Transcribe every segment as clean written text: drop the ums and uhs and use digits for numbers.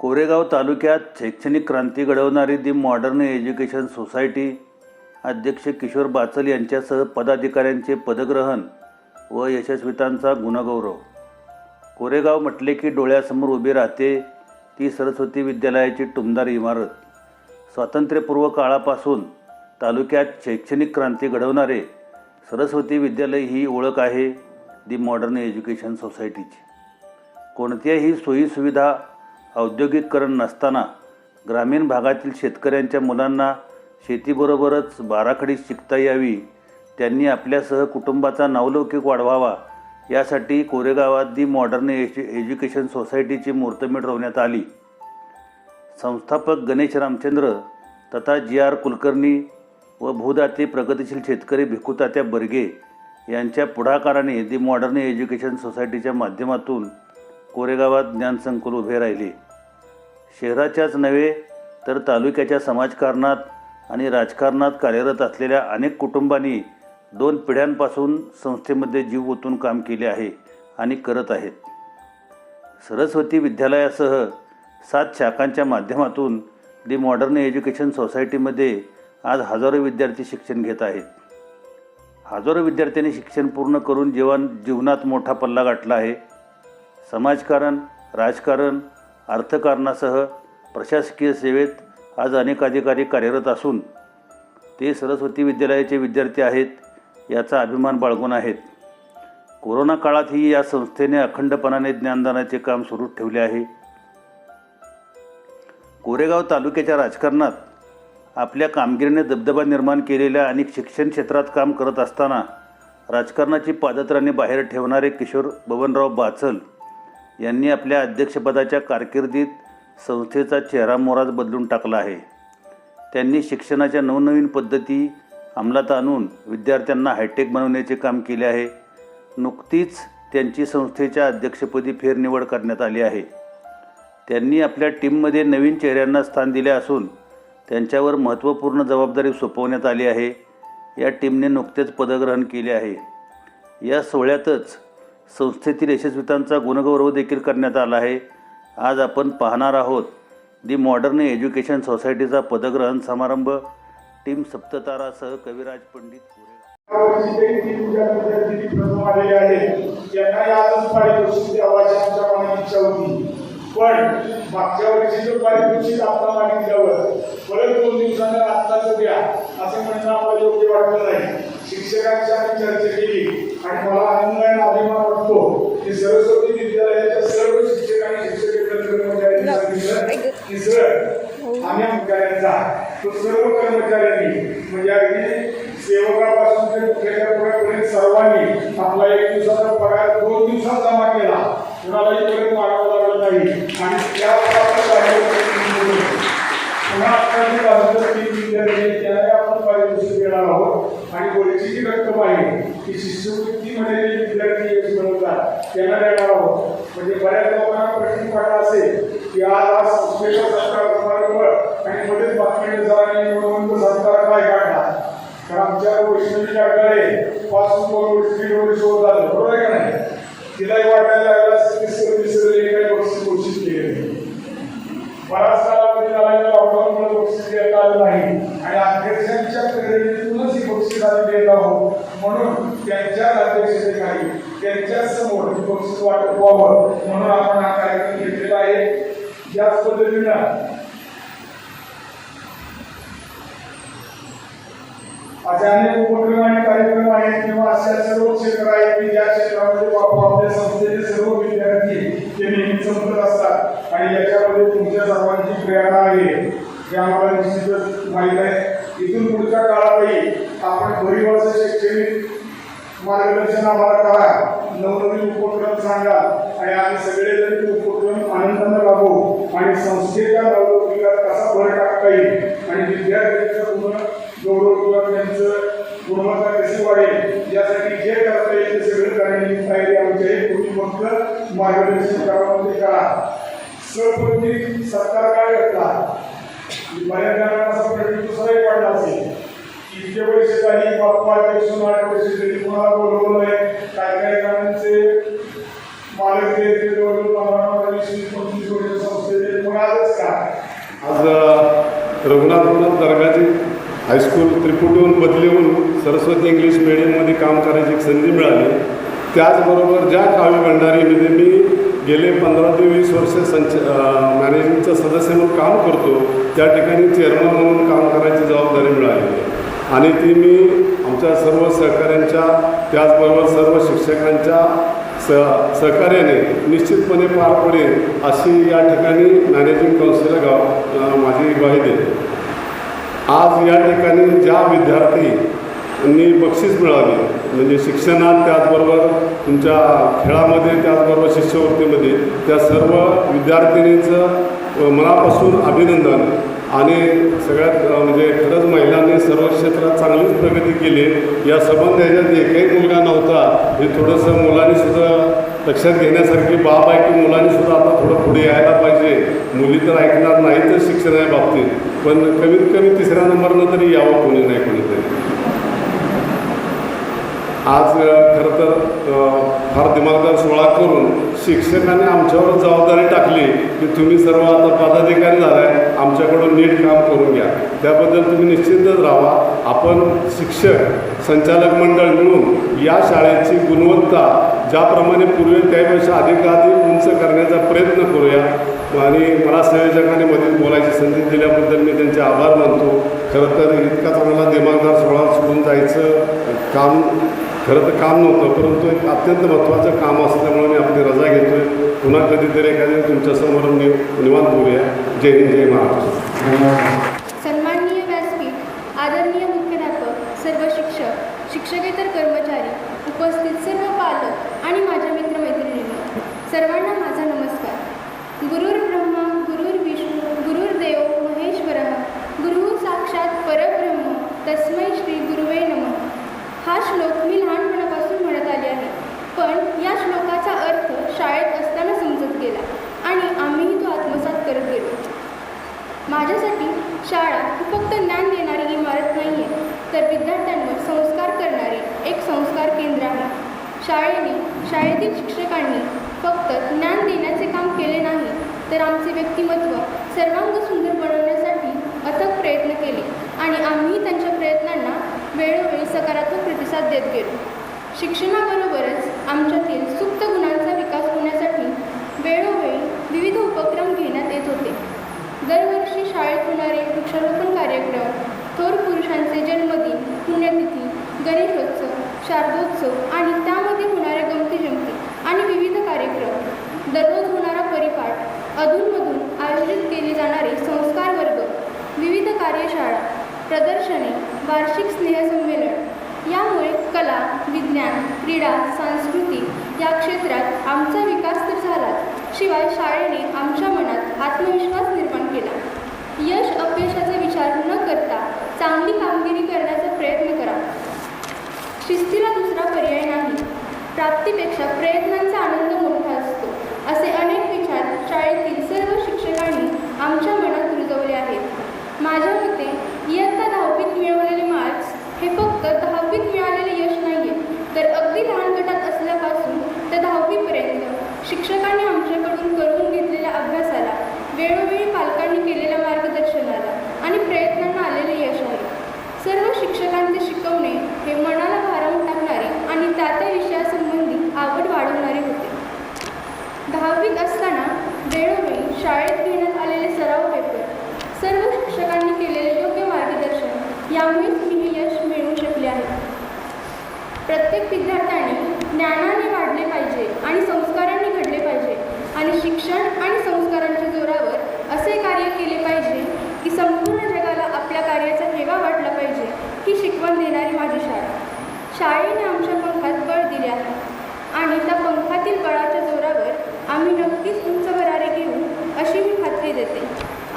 कोरेगाव तालुक्यात शैक्षणिक क्रांती घडवणारी दी मॉडर्न एज्युकेशन सोसायटी अध्यक्ष किशोर बाचल यांच्यासह पदाधिकाऱ्यांचे पदग्रहण व यशस्वितांचा गुणगौरव. कोरेगाव म्हटले की डोळ्यासमोर उभी राहते ती सरस्वती विद्यालयाची टुमदार इमारत. स्वातंत्र्यपूर्व काळापासून तालुक्यात शैक्षणिक क्रांती घडवणारे सरस्वती विद्यालय ही ओळख आहे दी मॉडर्न एज्युकेशन सोसायटीची. कोणत्याही सोयीसुविधा औद्योगिकरण नसताना ग्रामीण भागातील शेतकऱ्यांच्या मुलांना शेतीबरोबरच बाराखडी शिकता यावी, त्यांनी आपल्यासह कुटुंबाचा नावलौकिक वाढवावा यासाठी कोरेगावात दी मॉडर्न एज्युकेशन सोसायटीची मुहूर्तमेढ रोवण्यात आली. संस्थापक गणेश रामचंद्र तथा जी.आर. कुलकर्णी व भूदाते प्रगतिशील शेतकरी भिकुतात्या बर्गे यांच्या पुढाकाराने दी मॉडर्न एज्युकेशन सोसायटीच्या माध्यमातून कोरेगावात ज्ञानसंकुल उभे राहिले. शहराच्याच नव्हे तर तालुक्याच्या समाजकारणात आणि राजकारणात कार्यरत असलेल्या अनेक कुटुंबांनी 2 पिढ्यांपासून संस्थेमध्ये जीव ओतून काम केले आहे आणि करत आहेत. सरस्वती विद्यालयासह 7 शाखांच्या माध्यमातून दी मॉडर्न एज्युकेशन सोसायटीमध्ये आज हजारो विद्यार्थी शिक्षण घेत आहेत. हजारो विद्यार्थ्यांनी शिक्षण पूर्ण करून जीवनात मोठा पल्ला गाठला आहे. समाजकारण, राजकारण, अर्थकारणासह प्रशासकीय सेवेत आज अनेक अधिकारी कार्यरत असून ते सरस्वती विद्यालयाचे विद्यार्थी आहेत याचा अभिमान बाळगून आहेत. कोरोना काळातही या संस्थेने अखंडपणाने ज्ञानदानाचे काम सुरू ठेवले आहे. कोरेगाव तालुक्याच्या राजकारणात आपल्या कामगिरीने दबदबा निर्माण केलेल्या आणि शिक्षण क्षेत्रात काम करत असताना राजकारणाची पादत्राणे बाहेर ठेवणारे किशोर बबनराव बाचल यांनी आपल्या अध्यक्षपदाच्या कारकिर्दीत संस्थेचा चेहरा मोहराच बदलून टाकला आहे. त्यांनी शिक्षणाच्या नवनवीन पद्धती अंमलात आणून विद्यार्थ्यांना हायटेक बनवण्याचे काम केले आहे. नुकतीच त्यांची संस्थेच्या अध्यक्षपदी फेरनिवड करण्यात आली आहे. त्यांनी आपल्या टीममध्ये नवीन चेहऱ्यांना स्थान दिले असून त्यांच्यावर महत्त्वपूर्ण जबाबदारी सोपवण्यात आली आहे. या टीमने नुकतेच पदग्रहण केले आहे. या सोहळ्यातच संस्थेतील यशस्वितांचा गुणगौरव देखील करण्यात आला आहे. आज आपण पाहणार आहोत दी मॉडर्न एज्युकेशन सोसायटीचा पदग्रहण समारंभ. टीम सप्ततारासह कविराज पंडित पण मागच्या वर्षी जो पारितोषिक आपण मागितल्यावर परत 2 दिवसांना आत्ताच द्या असं म्हणणं आम्हाला योग्य वाटलं नाही. शिक्षकांची आम्ही चर्चा केली आणि मला आनंद आणि अभिमान वाटतो की सरस्वती विद्यालयाच्या सर्व शिक्षकांनी शिक्षकेतर कर्मचाऱ्यांनी सांगितलं की सर आम्ही अधिकाऱ्यांचा तो सर्व कर्मचाऱ्यांनी म्हणजे अगदी सेवकापासून ते मुख्याध्यापकापर्यंत सर्वांनी आपला 1 दिवसाचा पगार 2 दिवसात जमा केला. कुणालाही परत मागावं लागलं नाही आणि त्या पुन्हा त्याला आपण पारितोषिक देणार आहोत. आणि वरची जी रक्कम आहे ती शिष्यवृत्तीमध्ये जे विद्यार्थी यश मिळवतात त्यांना देणार आहोत. म्हणजे बऱ्याच लोकांना प्रश्न पडला असेल की आज संस्थेचा सत्कार समारंभ आणि मध्येच बातमी जरांनी म्हणून सत्कार काय काढला. तर आमच्या वैष्णवी काढणारे 5 वर्ष होत झालं, बरोबर आहे का नाही. तिलाही वाटायला लागला काही बक्षीस घोषित केले. बराच कालावधी झाला लॉकडाऊनमुळे बक्षीस देता आलं नाही आणि अध्यक्षांच्या प्रेरणेतूनच ही बक्षीस आम्ही देत आहोत. म्हणून त्यांच्या अध्यक्षतेखाली त्यांच्या समोर बक्षीस वाटप व्हावं म्हणून आपण हा कार्यक्रम घेतलेला आहे. याच पद्धतीनं असे अनेक उपक्रम आणि कार्यक्रम आहेत किंवा अशा सर्व क्षेत्र आहेत की ज्या क्षेत्रामध्ये आपल्या संस्थेचे सर्व विद्यार्थी ते नेहमी संपत असतात आणि याच्यामध्ये तुमच्या सर्वांची प्रेरणा आहे हे आम्हाला निश्चितच माहीत आहे. इथून पुढच्या काळातही आपण भरीवाचं शैक्षणिक मार्गदर्शन आम्हाला करा, नवनवीन उपक्रम सांगा आणि आम्ही सगळेजण उपक्रम आनंदाने राबवू आणि संस्थेच्या नवलौकिकात कसा भर टाकता येईल आणि विद्यार्थ्यांचं गुण गौरव किंवा त्यांचं गुणवत्ता कशी वाढेल यासाठी जे करता येईल ते सगळं करण्याची तयारी आमच्या तुम्ही फक्त मार्गदर्शन करावं करा. सपत्नीक सत्कार काय करता. बऱ्याच जणांना असा प्रश्न दुसराही पडला असेल की इतके वर्ष झाली बाप्पा 8 वर्ष तरी कोणाला बोलवलं नाही. काय जणांचे मालक ते जवळजवळ 15-20-25 वर्ष संस्थेचे कोणाला आज रघुनाथ दर्गाची हायस्कूल त्रिपुटीहून बदली होऊन सरस्वती इंग्लिश मिडियममध्ये काम करायची एक संधी मिळाली. त्याचबरोबर ज्या काव्य भंडारीमध्ये मी गेले 15 ते 20 वर्ष मॅनेजिंगचा सदस्य म्हणून काम करतो, त्या ठिकाणी चेअरमन म्हणून काम करायची जबाबदारी मिळाली आणि ती मी आमच्या सर्व सहकाऱ्यांच्या त्याचबरोबर सर्व शिक्षकांच्या सहकार्याने निश्चितपणे पार पडेल अशी या ठिकाणी मॅनेजिंग काउन्सिलर माझी ग्वाही देते. आज या ठिकाणी ज्या विद्यार्थ्यांनी बक्षीस मिळाली म्हणजे शिक्षणात त्याचबरोबर तुमच्या खेळामध्ये त्याचबरोबर शिष्यवृत्तीमध्ये त्या सर्व विद्यार्थिनींचं मनापासून अभिनंदन आणि सगळ्यात म्हणजे खरंच महिलांनी सर्व क्षेत्रात चांगलीच प्रगती केली. या संबंध ह्याच्यात एकही मुलगा नव्हता हे थोडंसं मुलांनीसुद्धा लक्षात घेण्यासारखी बाब आहे की मुलांनीसुद्धा आता थोडं पुढे यायला पाहिजे. मुली तर ऐकणार नाहीतच शिक्षणाच्या बाबतीत, पण कमीत कमी 3ऱ्या नंबरनं तरी यावं कोणी नाही कोणीतरी. आज खरं तर फार दिमागदार सोहळा करून शिक्षकांनी आमच्यावर जबाबदारी टाकली की तुम्ही सर्व आता पदाधिकारी झालाय, आमच्याकडून नीट काम करून घ्या. त्याबद्दल तुम्ही निश्चितच राहा. आपण शिक्षक संचालक मंडळ मिळून या शाळेची गुणवत्ता ज्याप्रमाणे पूर्वी त्यापेक्षा अधिकाधिक उंच करण्याचा प्रयत्न करूया. आणि मला संयोजकांनी मध्ये बोलायची संधी दिल्याबद्दल मी त्यांचे आभार मानतो. खरं तर इतका चांगला दिमागदार सोहळा सोडून जायचं काम खरं तर काम नव्हतं, परंतु एक अत्यंत महत्त्वाचं काम असल्यामुळे मी आपली रजा घेतो आहे. पुन्हा कधीतरी एखाद्या तुमच्यासमोर निवांत बोलूया. जय हिंद, जय महाराष्ट्र. सन्माननीय व्यासपीठ, आदरणीय मुख्याध्यापक, सर्व शिक्षक, शिक्षकेतर कर्मचारी, उपस्थित सर्व पालक आणि माझ्या मित्रमैत्रिणींनो, सर्वांना माझा नमस्कार. गुरुर्ब्रह्मा गुरुर्विष्णू गुरुर्देव महेश्वरः गुरुः साक्षात परब्रह्म तस्मै श्री गुरुवे नमः. हा श्लोक मी लहानपणापासून म्हणत आले आहे, पण या श्लोकाचा अर्थ शाळेत असताना समजत गेला आणि आम्हीही तो आत्मसात करत गेलो. माझ्यासाठी शाळा ही फक्त ज्ञान देणारी इमारत नाही आहे, तर विद्यार्थ्यांवर संस्कार करणारे एक संस्कार केंद्र आहे. शाळेतील शिक्षकांनी फक्त ज्ञान देण्याचे काम केले नाही, तर आमचे व्यक्तिमत्व सर्वांग सुंदर बनवण्यासाठी अथक प्रयत्न केले आणि आम्ही त्यांच्या प्रयत्नांना वेळोवेळी सकारात्मक प्रतिसाद देत गेलो. शिक्षणाबरोबरच आमच्यातील सुप्त गुणांचा विकास होण्यासाठी वेळोवेळी विविध उपक्रम घेण्यात येत होते. दरवर्षी शाळेत होणारे वृक्षारोपण कार्यक्रम, थोर पुरुषांचे जन्मदिन, पुण्यतिथी, गणेशोत्सव, शारदोत्सव आणि त्यामध्ये होणारे गमती-जमती आणि विविध कार्यक्रम, दररोज होणारा परिपाठ, अधूनमधून आयोजित केले जाणारे संस्कार वर्ग, विविध कार्यशाळा, प्रदर्शने, वार्षिक स्नेहसंमेलन यामुळे कला, विज्ञान, क्रीडा, सांस्कृतिक या क्षेत्रात आमचा विकास तर झालाच, शिवाय शाळेने आमच्या मनात आत्मविश्वास निर्माण केला. यश अपयशाचा विचार न करता चांगली कामगिरी करण्याचा प्रयत्न करा. शिस्तीला दुसरा पर्याय नाही. प्राप्तीपेक्षा प्रयत्नांचा आनंद मोठा असतो, असे अनेक विचार शाळेतील सर्व शिक्षकांनी आमच्या मनात रुजवले आहेत. माझ्या मते इयत्ता 10वीत मिळवलेले मार्क्स हे फक्त 10वीत मिळालेले यश नाही आहे, तर अगदी लहान गटात असल्यापासून ते 10वीपर्यंत शिक्षकांनी आमच्याकडून करून घेतलेल्या अभ्यासाला, वेळोवेळी पालकांनी केलेल्या मार्गदर्शनाला आणि प्रयत्नांना आलेले यश आहे. सर्व शिक्षकांचे शिकवणे हे मनाला भारावून टाकणारे आणि त्या विषयासंबंधी आवड वाढवणारे होते. 10वीत असताना वेळोवेळी शाळेत घेण्यात आलेले सराव पेपर, सर्व शिक्षकांनी केलेले योग्य मार्गदर्शन यामुळेच मी हे यश मिळवू शकले आहे. प्रत्येक विद्यार्थ्याने ज्ञानाने वाढले पाहिजे आणि संस्कारांनी घडले पाहिजे आणि शिक्षण आणि संस्कारांच्या जोरावर असे कार्य केले पाहिजे की संपूर्ण जगाला आपल्या कार्याचा हेवा वाटला पाहिजे. ही शिकवण देणारी माझी शाळा. शाळेने आमच्या पंखात बळ दिले आहे आणि त्या पंखातील बळाच्या जोरावर आम्ही नक्कीच उंच भरारी घेऊ अशी मी खात्री देते.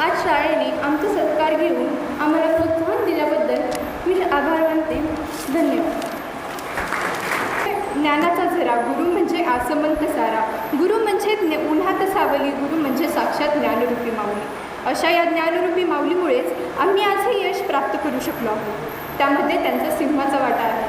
आज शाळेने आमचा सत्कार घेऊन आम्हाला प्रोत्साहन दिल्याबद्दल मी आभार मानते. धन्यवाद. ज्ञानाचा झरा, गुरु म्हणजे आसमंत सारा, गुरु म्हणजे उन्हात सावली, गुरु म्हणजे साक्षात ज्ञानरूपी माऊली. अशा या ज्ञानरूपी माऊलीमुळेच आम्ही आज हे यश प्राप्त करू शकलो आहोत. त्यामध्ये त्यांचा सिंहाचा वाटा आहे.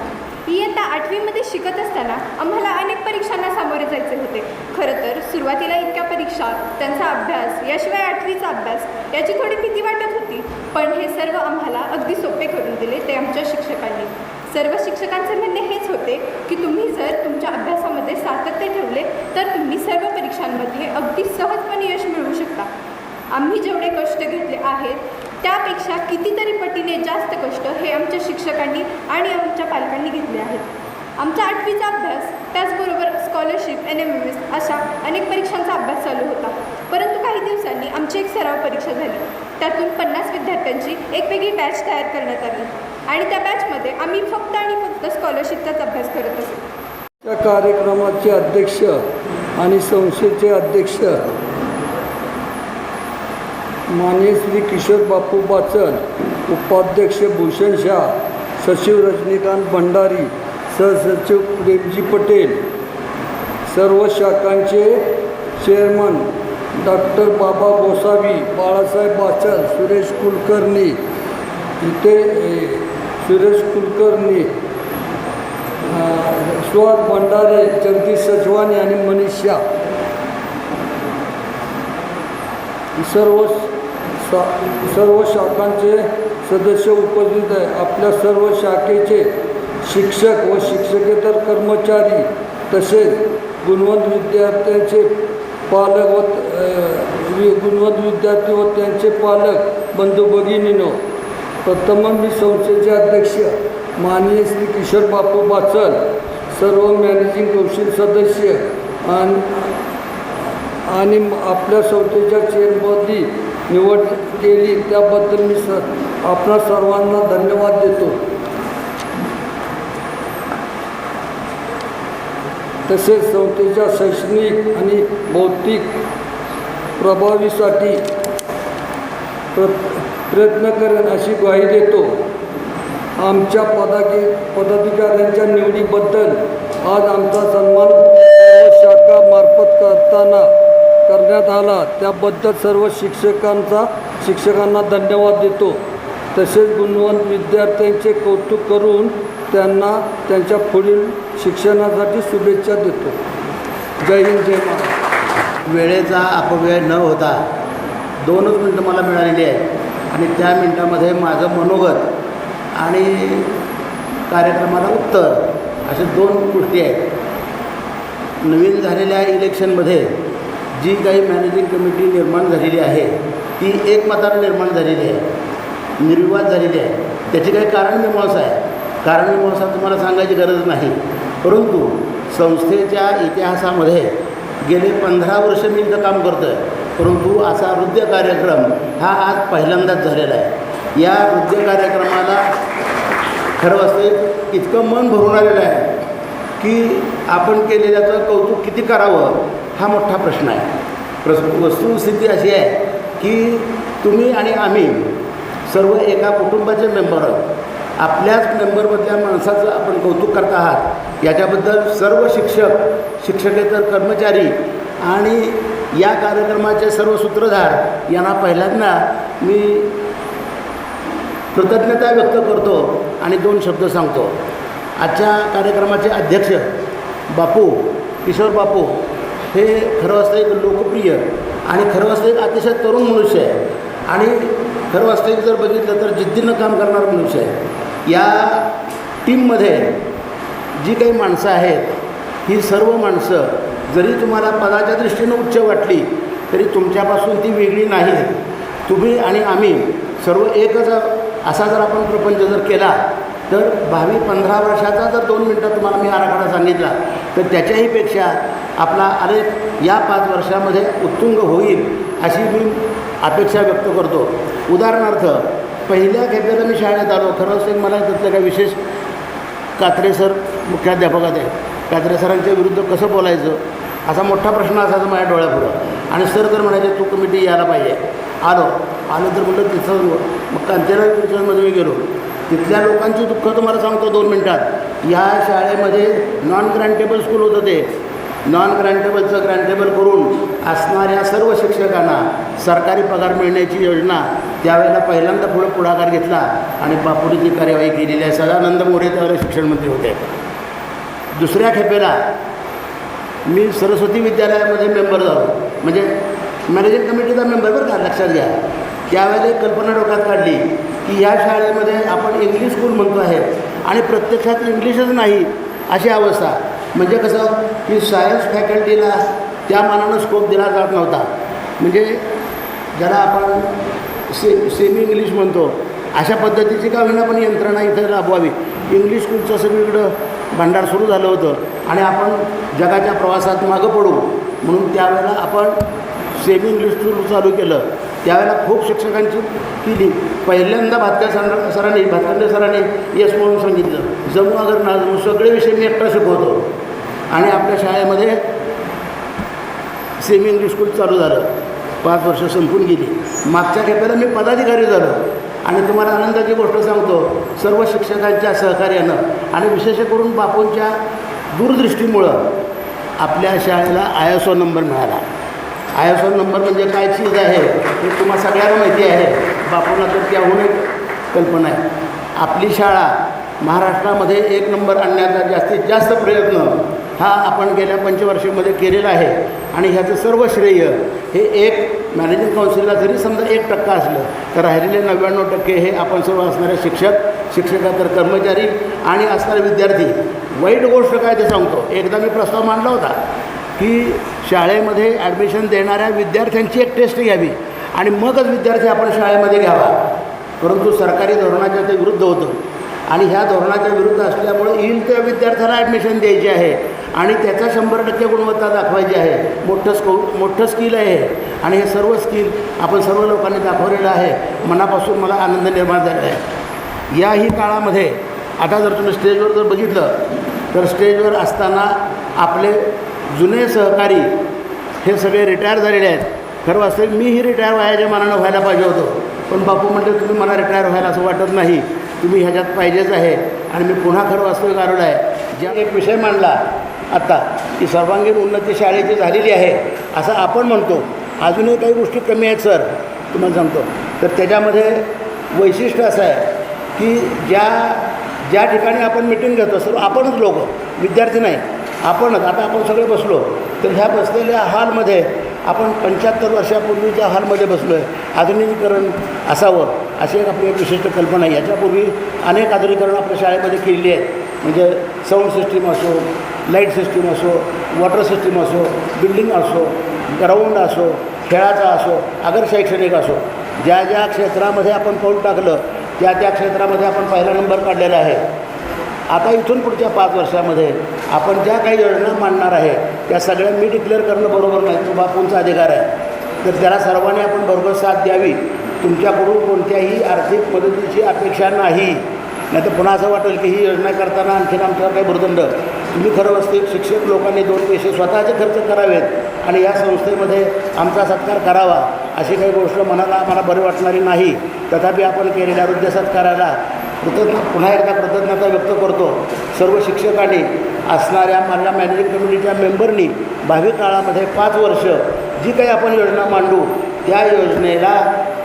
इयत्ता 8वीमध्ये शिकत असताना आम्हाला अनेक परीक्षांना सामोरे जायचे होते. खरं तर सुरुवातीला इतक्या परीक्षा, त्यांचा अभ्यास, याशिवाय 8वीचा अभ्यास याची थोडी भीती वाटत होती. पण हे सर्व आम्हाला अगदी सोपे करून दिले ते आमच्या शिक्षकांनी. सर्व शिक्षकांचे म्हणणे हेच होते की तुम्ही जर तुमच्या अभ्यासामध्ये सातत्य ठेवले तर तुम्ही सर्व परीक्षांमध्ये अगदी सहजपणे यश मिळवू शकता. आम्ही जेवढे कष्ट घेतले आहेत त्यापेक्षा कितीतरी पटीने जास्त कष्ट हे आमच्या शिक्षकांनी आणि आमच्या पालकांनी घेतले आहेत. आमचा 8वीचा अभ्यास, त्याचबरोबर स्कॉलरशिप, NMMS अशा अनेक परीक्षांचा अभ्यास चालू होता. परंतु काही दिवसांनी आमची एक सराव परीक्षा झाली. त्यातून 50 विद्यार्थ्यांची एक वेगळी बॅच तयार करण्यात आली आणि त्या बॅचमध्ये आम्ही फक्त आणि फक्त स्कॉलरशिपचाच अभ्यास करत असतो. त्या कार्यक्रमाचे अध्यक्ष आणि संस्थेचे अध्यक्ष माननीय श्री किशोर बापू बाचल, उपाध्यक्ष भूषण शाह, सचिव रजनीकांत भंडारी, सहसचिव प्रेमजी पटेल, सर्व शाखांचे चेअरमन डॉक्टर बाबा गोसावी, बाळासाहेब बाचल, सुरेश कुलकर्णी, सुरेश कुलकर्णी, सुहास भंडारे, जगदीश सचवानी आणि मनीष शाह, सर्व शाखांचे सदस्य उपस्थित आहे. आपल्या सर्व शाखेचे शिक्षक व शिक्षकेतर कर्मचारी तसेच गुणवंत विद्यार्थ्यांचे पालक गुणवंत विद्यार्थी व त्यांचे पालक बंधू भगिनींनो, प्रथम मी संस्थेचे अध्यक्ष माननीय श्री किशोर बापू बाचल, सर्व मॅनेजिंग कौन्सिल सदस्य आणि आपल्या संस्थेच्या चेअरमनपदी निवड केली त्याबद्दल मी आपणा सर्वांना धन्यवाद देतो. तसेच संस्थेच्या शैक्षणिक आणि बौद्धिक प्रभावीसाठी प्रयत्न करेन अशी ग्वाही देतो. आमच्या पदाधिकाऱ्यांच्या निवडीबद्दल आज आमचा सन्मान शाखामार्फत करण्यात आला त्याबद्दल सर्व शिक्षकांना धन्यवाद देतो. तसेच गुणवंत विद्यार्थ्यांचे कौतुक करून त्यांना त्यांच्या पुढील शिक्षणासाठी शुभेच्छा देतो. जय हिंद, जय महाराष्ट्र. वेळेचा अपव्यय न होता 2च मिनटं मला मिळालेली आहेत आणि त्या मिनटामध्ये माझं मनोगत आणि कार्यक्रमाला उत्तर अशा 2 गोष्टी आहेत. नवीन झालेल्या इलेक्शनमध्ये जी काही मॅनेजिंग कमिटी निर्माण झालेली आहे ती एकमताने निर्माण झालेली आहे, निर्विवाद झालेली आहे. त्याची काही कारणमीमांसा आहे. कारणमीमांसा तुम्हाला सांगायची गरज नाही, परंतु संस्थेच्या इतिहासामध्ये गेले 15 वर्ष मी इथं काम करतो आहे, परंतु असा हृदय कार्यक्रम हा आज पहिल्यांदाच झालेला आहे. या हृदय कार्यक्रमाला खरं असते इतकं मन भरून आलेलं आहे की आपण केलेल्याचं कौतुक किती करावं हा मोठा प्रश्न आहे. वस्तुस्थिती अशी आहे की तुम्ही आणि आम्ही सर्व एका कुटुंबाचे मेंबर आहोत. आपल्याच मेंबरमधल्या माणसाचं आपण कौतुक करत आहात याच्याबद्दल सर्व शिक्षकेतर कर्मचारी आणि या कार्यक्रमाचे सर्व सूत्रधार यांना पहिल्यांदा मी कृतज्ञता व्यक्त करतो आणि 2 शब्द सांगतो. आजच्या कार्यक्रमाचे अध्यक्ष बापू, किशोर बापू हे खरं असतं एक लोकप्रिय आणि खरं असतं एक अतिशय तरुण मनुष्य आहे आणि खरं वास्तविक जर बघितलं तर जिद्दीनं काम करणारा मनुष्य आहे. या टीममध्ये जी काही माणसं आहेत ही सर्व माणसं जरी तुम्हाला पदाच्या दृष्टीनं उच्च वाटली तरी तुमच्यापासून ती वेगळी नाही. तुम्ही आणि आम्ही सर्व एकच असा जर आपण प्रपंच जर केला तर भावी 15 वर्षाचा जर 2 मिनटं तुम्हाला मी आराखडा सांगितला तर त्याच्याहीपेक्षा आपला आलेख या 5 वर्षामध्ये उत्तुंग होईल अशी मी अपेक्षा व्यक्त करतो. उदाहरणार्थ पहिल्या खेपेला मी शाळेत आलो. खरंच एक मला त्यातलं काय विशेष कात्रे सर मुख्याध्यापकात आहे. कात्रे सरांच्या विरुद्ध कसं बोलायचं असा मोठा प्रश्न असायचा माझ्या डोळ्यापुढं आणि सर तर म्हणायचे तू कमिटी यायला पाहिजे. आलो तर म्हटलं तिथं मग कांचना विचारमध्ये मी गेलो. तिथल्या लोकांची दुःख तुम्हाला सांगतो 2 मिनटात. या शाळेमध्ये नॉन ग्रँटेबल स्कूल होतं ते नॉन ग्रँटेबलचं ग्रँटेबल करून असणाऱ्या सर्व शिक्षकांना सरकारी पगार मिळण्याची योजना त्यावेळेला पहिल्यांदा पुढाकार घेतला आणि बापूने ती कार्यवाही केलेली आहे. सदानंद मोरे त्यावेळेला शिक्षणमंत्री होते. दुसऱ्या खेपेला मी सरस्वती विद्यालयामध्ये मेंबर झालो, म्हणजे मॅनेजिंग कमिटीचा मेंबर बरं का, लक्षात घ्या. त्यावेळेला एक कल्पना डोक्यात काढली की ह्या शाळेमध्ये आपण इंग्लिश स्कूल म्हणतो आहे आणि प्रत्यक्षात इंग्लिशच नाही अशी अवस्था. म्हणजे कसं की सायन्स फॅकल्टीला त्या मानानं स्कोप दिला जात नव्हता. म्हणजे ज्याला आपण सेमी इंग्लिश म्हणतो अशा पद्धतीची का होईना पण यंत्रणा इथं राबवावी. इंग्लिश स्कूलचं सगळीकडं भांडार सुरू झालं होतं आणि आपण जगाच्या प्रवासात मागं पडू म्हणून त्यावेळेला आपण सेमी इंग्लिश स्कूल चालू केलं. त्यावेळेला खूप शिक्षकांची केली. पहिल्यांदा भातखंडे सरांनी यस म्हणून सांगितलं, जमू अगर ना जमू सगळे विषय मी एकटा शिकवतो. आणि आपल्या शाळेमध्ये सेमी इंग्लिश स्कूल चालू झालं. 5 वर्ष संपून गेली. मागच्या खेपेला मी पदाधिकारी झालो आणि तुम्हाला आनंदाची गोष्ट सांगतो, सर्व शिक्षकांच्या सहकार्यानं आणि विशेष करून बापूंच्या दूरदृष्टीमुळं आपल्या शाळेला ISO नंबर मिळाला. ISO नंबर म्हणजे काय चीज आहे हे तुम्हाला सगळ्यांना माहिती आहे. बापूंना तर त्याहून एक कल्पना आहे. आपली शाळा महाराष्ट्रामध्ये 1 नंबर आणण्याचा जास्तीत जास्त प्रयत्न हा आपण गेल्या पंचवर्षीमध्ये केलेला आहे. आणि ह्याचं सर्व श्रेय हे एक मॅनेजिंग काउन्सिलला जरी समजा 1% असलं तर राहिलेले 99% हे आपण सर्व असणारे शिक्षकेतर कर्मचारी आणि असणारे विद्यार्थी. वाईट गोष्ट काय ते सांगतो. एकदा मी प्रस्ताव मांडला होता की शाळेमध्ये ॲडमिशन देणाऱ्या विद्यार्थ्यांची एक टेस्ट घ्यावी आणि मगच विद्यार्थी आपण शाळेमध्ये घ्यावा. परंतु सरकारी धोरणाच्या ते विरुद्ध होतं आणि ह्या धोरणाच्या विरुद्ध असल्यामुळे येईल त्या विद्यार्थ्याला ॲडमिशन द्यायची आहे आणि त्याचा 100% गुणवत्ता दाखवायची आहे. मोठं स्किल आहे आणि हे सर्व स्किल आपण सर्व लोकांनी दाखवलेलं आहे. मनापासून मला आनंद निर्माण झालेला आहे. याही काळामध्ये आता जर तुम्ही स्टेजवर जर बघितलं तर स्टेजवर असताना आपले जुने सहकारी हे सगळे रिटायर झालेले आहेत. खरं वास्तविक मीही रिटायर व्हायच्या मानानं व्हायला पाहिजे होतो, पण बापू म्हणते तुम्ही मला रिटायर व्हायला असं वाटत नाही, तुम्ही ह्याच्यात पाहिजेच आहे. आणि मी पुन्हा खरं वास्तविक आलेलो आहे. ज्या एक विषय मांडला आत्ता की सर्वांगीण उन्नती शाळेची झालेली आहे असं आपण म्हणतो. अजूनही काही गोष्टी कमी आहेत सर, तुम्हाला सांगतो. तर त्याच्यामध्ये वैशिष्ट्य असं आहे की ज्या ठिकाणी आपण मिटिंग घेतो सर्व आपणच लोक, विद्यार्थी नाही, आपणच. आता आपण सगळे बसलो तर ह्या बसलेल्या हॉलमध्ये आपण 75 वर्षापूर्वीच्या हॉलमध्ये बसलो आहे. आधुनिकीकरण असावं अशी एक आपली एक विशिष्ट कल्पना आहे. याच्यापूर्वी अनेक आधुनिकीकरण आपल्या शाळेमध्ये केलेली आहेत. म्हणजे साऊंड सिस्टीम असो, लाईट सिस्टीम असो, वॉटर सिस्टीम असो, बिल्डिंग असो, ग्राउंड असो, खेळाचा असो, अगर शैक्षणिक असो, ज्या क्षेत्रामध्ये आपण पाऊल टाकलं त्या क्षेत्रामध्ये आपण पहिला नंबर काढलेला आहे. आता इथून पुढच्या 5 वर्षामध्ये आपण ज्या काही योजना मांडणार आहे त्या सगळ्या मी डिक्लेअर करणं बरोबर नाही, तो बापूंचा अधिकार आहे. तर त्याला सर्वांनी आपण भरघोस साथ द्यावी. तुमच्याकडून कोणत्याही आर्थिक मदतीची अपेक्षा नाही. नाही तर पुन्हा असं वाटेल की ही योजना करताना आणखीन आमच्यावर काही भुर्दंड. तुम्ही खरं वास्तविक शिक्षक लोकांनी 2 पैसे स्वतःचे खर्च करावेत आणि या संस्थेमध्ये आमचा सत्कार करावा अशी काही गोष्ट मला बरी वाटणारी नाही. तथापि आपण केलेल्या हृदय सत्काराला पुन्हा एकदा कृतज्ञता व्यक्त करतो. सर्व शिक्षकांनी असणाऱ्या माझ्या मॅनेजिंग कमिटीच्या मेंबरनी भावी काळामध्ये 5 वर्ष जी काही आपण योजना मांडू त्या योजनेला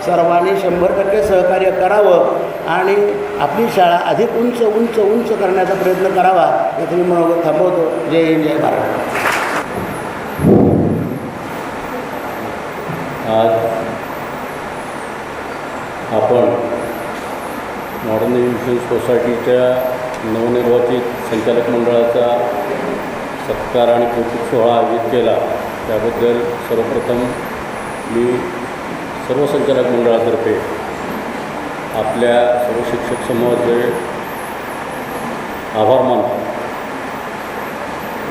सर्वांनी 100% सहकार्य करावं आणि आपली शाळा अधिक उंच उंच उंच करण्याचा प्रयत्न करावा. हे तुम्ही मनोगत थांबवतो. जय हिंद, जय भारत. आज आपण मॉडर्न एज्युकेशन सोसायटीच्या नवनिर्वाचित संचालक मंडळाचा सत्कार आणि कौतुक सोहळा आयोजित केला. त्याबद्दल सर्वप्रथम मी सर्व संचालक मंडळातर्फे आपल्या सर्व शिक्षक समूहाचे आभार मानतो.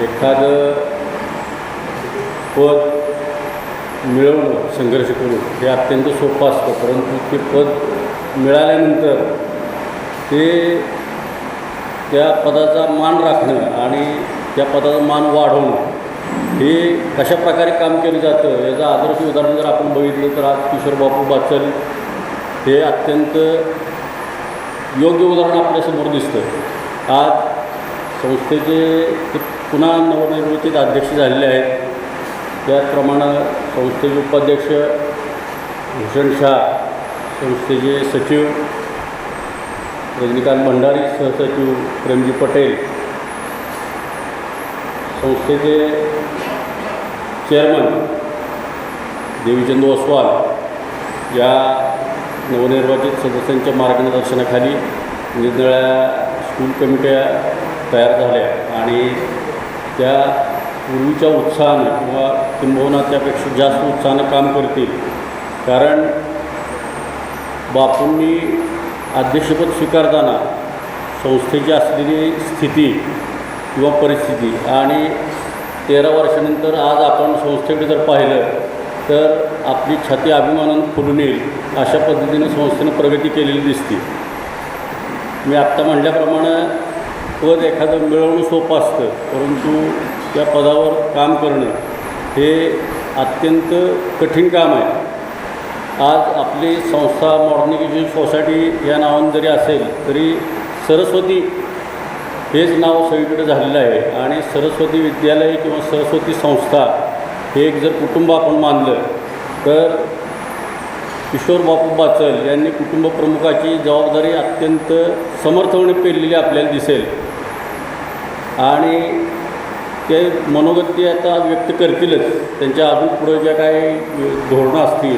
एखादं पद मिळवणं, संघर्ष करून हे अत्यंत सोपं असतं, परंतु ते पद मिळाल्यानंतर त्या पदाचा मान राखणं आणि त्या पदाचा मान वाढवणं हे कशा प्रकारे काम केलं जातं याचं आदर्श उदाहरण जर आपण बघितलं तर आज किशोरबापू बाचल हे अत्यंत योग्य उदाहरण आपल्यासमोर दिसतं. आज संस्थेचे पुन्हा नवनिर्वाचित अध्यक्ष झालेले आहेत. त्याचप्रमाणे संस्थेचे उपाध्यक्ष भूषण शाह, संस्थेचे सचिव रजनीकांत भंडारी, सहसचिव प्रेमजी पटेल, संस्थेचे चेअरमन देवीचंद ओसवाल या नवनिर्वाचित सदस्यांच्या मार्गदर्शनाखाली निरनिराळ्या स्कूल कमिट्या तयार झाल्या आणि त्या पूर्वीच्या उत्साहानं किंवा किंबहुना त्यापेक्षा जास्त उत्साहानं काम करतील. कारण बापूंनी अध्यक्षपद स्वीकारताना संस्थेची असलेली स्थिती किंवा परिस्थिती आणि 13 वर्षानंतर आज आपण संस्थेकडे जर पाहिलं तर आपली छाती अभिमानानं फुलून येईल अशा पद्धतीनं संस्थेनं प्रगती केलेली दिसते. मी आत्ता म्हटल्याप्रमाणे पद एखादं मिळवणं सोपं असतं, परंतु त्या पदावर काम करणं हे अत्यंत कठीण काम आहे. आज आपली संस्था मॉडर्न एज्युकेशन सोसायटी या नावानं जरी असेल तरी सरस्वती हेच नाव सगळीकडे झालेलं आहे आणि सरस्वती विद्यालय किंवा सरस्वती संस्था हे एक जर कुटुंब आपण मानलं तर किशोर बापू बाचल यांनी कुटुंब प्रमुखाची जबाबदारी अत्यंत समर्थपणे पेललेली आपल्याला दिसेल आणि ते मनोगत ते आता व्यक्त करतीलच. त्यांच्या अजून पुढे ज्या काही धोरणं असतील